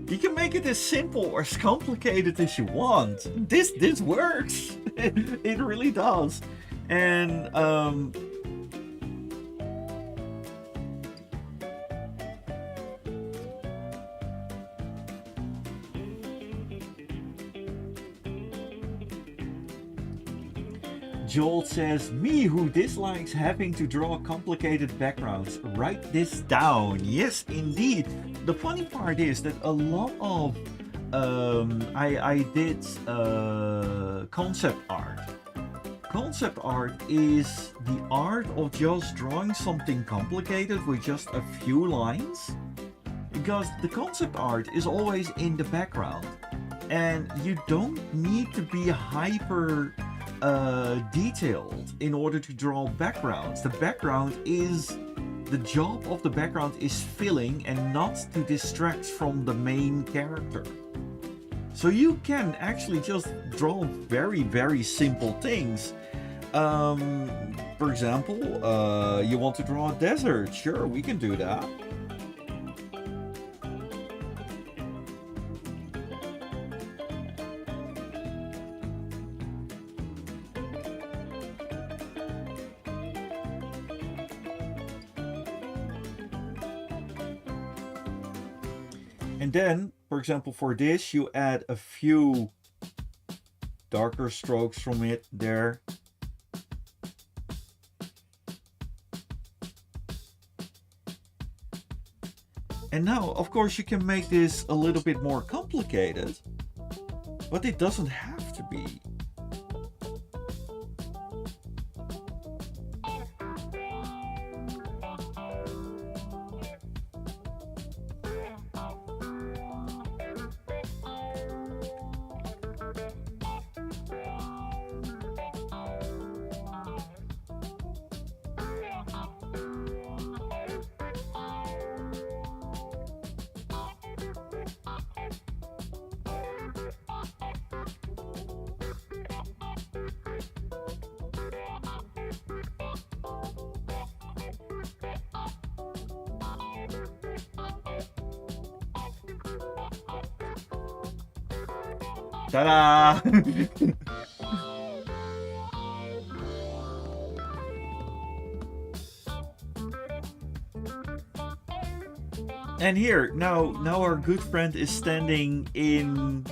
you can make it as simple or as complicated as you want. This works. It really does. And Joel says, me who dislikes having to draw complicated backgrounds, write this down. Yes, indeed. The funny part is that a lot of I did concept art. Concept art is the art of just drawing something complicated with just a few lines, because the concept art is always in the background and you don't need to be hyper detailed in order to draw backgrounds. The job of the background is filling and not to distract from the main character. So you can actually just draw very, very simple things. For example, you want to draw a desert. Sure, we can do that. And then, for example, for this, you add a few darker strokes from it there. And now, of course, you can make this a little bit more complicated, but it doesn't have to be. Ta-da! And here, now our good friend is standing in,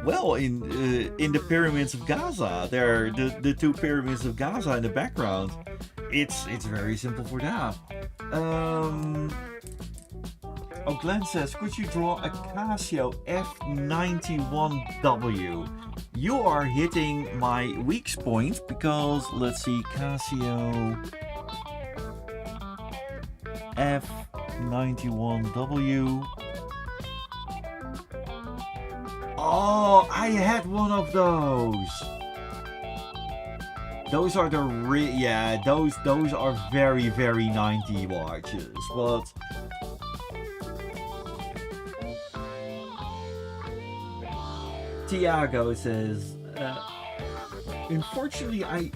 well, in the pyramids of Gaza. There are the two pyramids of Gaza in the background. It's very simple for that. Oh, Glenn says, could you draw a Casio F91W? You are hitting my weak point because, let's see, Casio F91W. Oh, I had one of those. Those are the those are very 90 watches, but Tiago says, unfortunately, I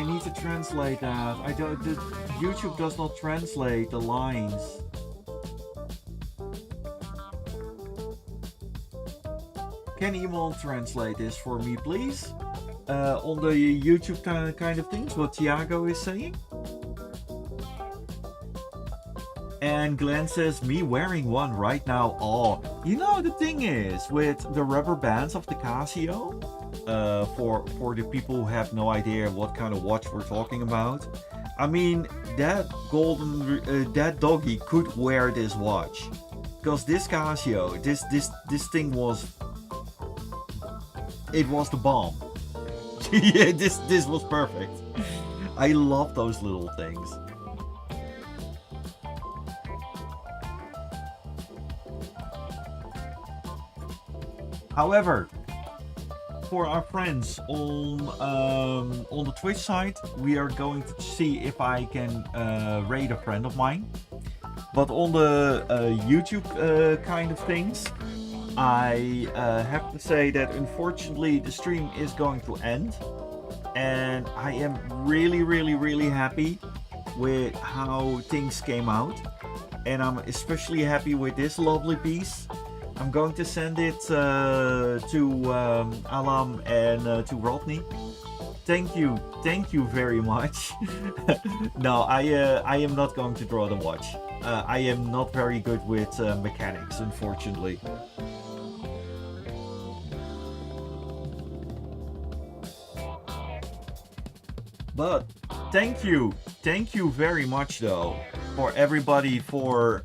need to translate that. YouTube does not translate the lines. Can Iman translate this for me, please? On the YouTube kind of things, what Tiago is saying? And Glenn says, me wearing one right now. Oh, you know, the thing is, with the rubber bands of the Casio, for the people who have no idea what kind of watch we're talking about, I mean, that that doggy could wear this watch. Because this Casio, this thing was, it was the bomb. Yeah, this was perfect. I love those little things. However, for our friends on the Twitch side, we are going to see if I can raid a friend of mine. But on the YouTube kind of things, I have to say that unfortunately the stream is going to end. And I am really happy with how things came out. And I'm especially happy with this lovely piece. I'm going to send it to Alam and to Rodney. Thank you very much. No, I am not going to draw the watch. I am not very good with mechanics, unfortunately. But thank you very much though for everybody for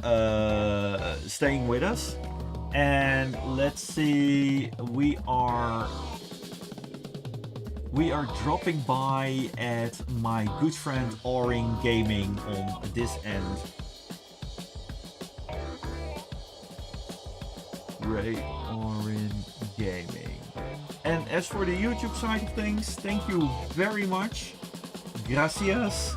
staying with us. And let's see, we are dropping by at my good friend Orin Gaming on this end. Great Orin Gaming. And as for the YouTube side of things, thank you very much. Gracias,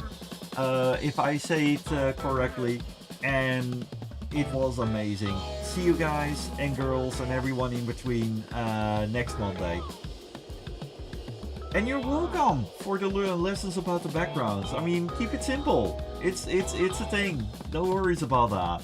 if I say it correctly. And it was amazing. See you guys and girls and everyone in between next Monday. And you're welcome for the lessons about the backgrounds. I mean, keep it simple. It's a thing. No worries about that.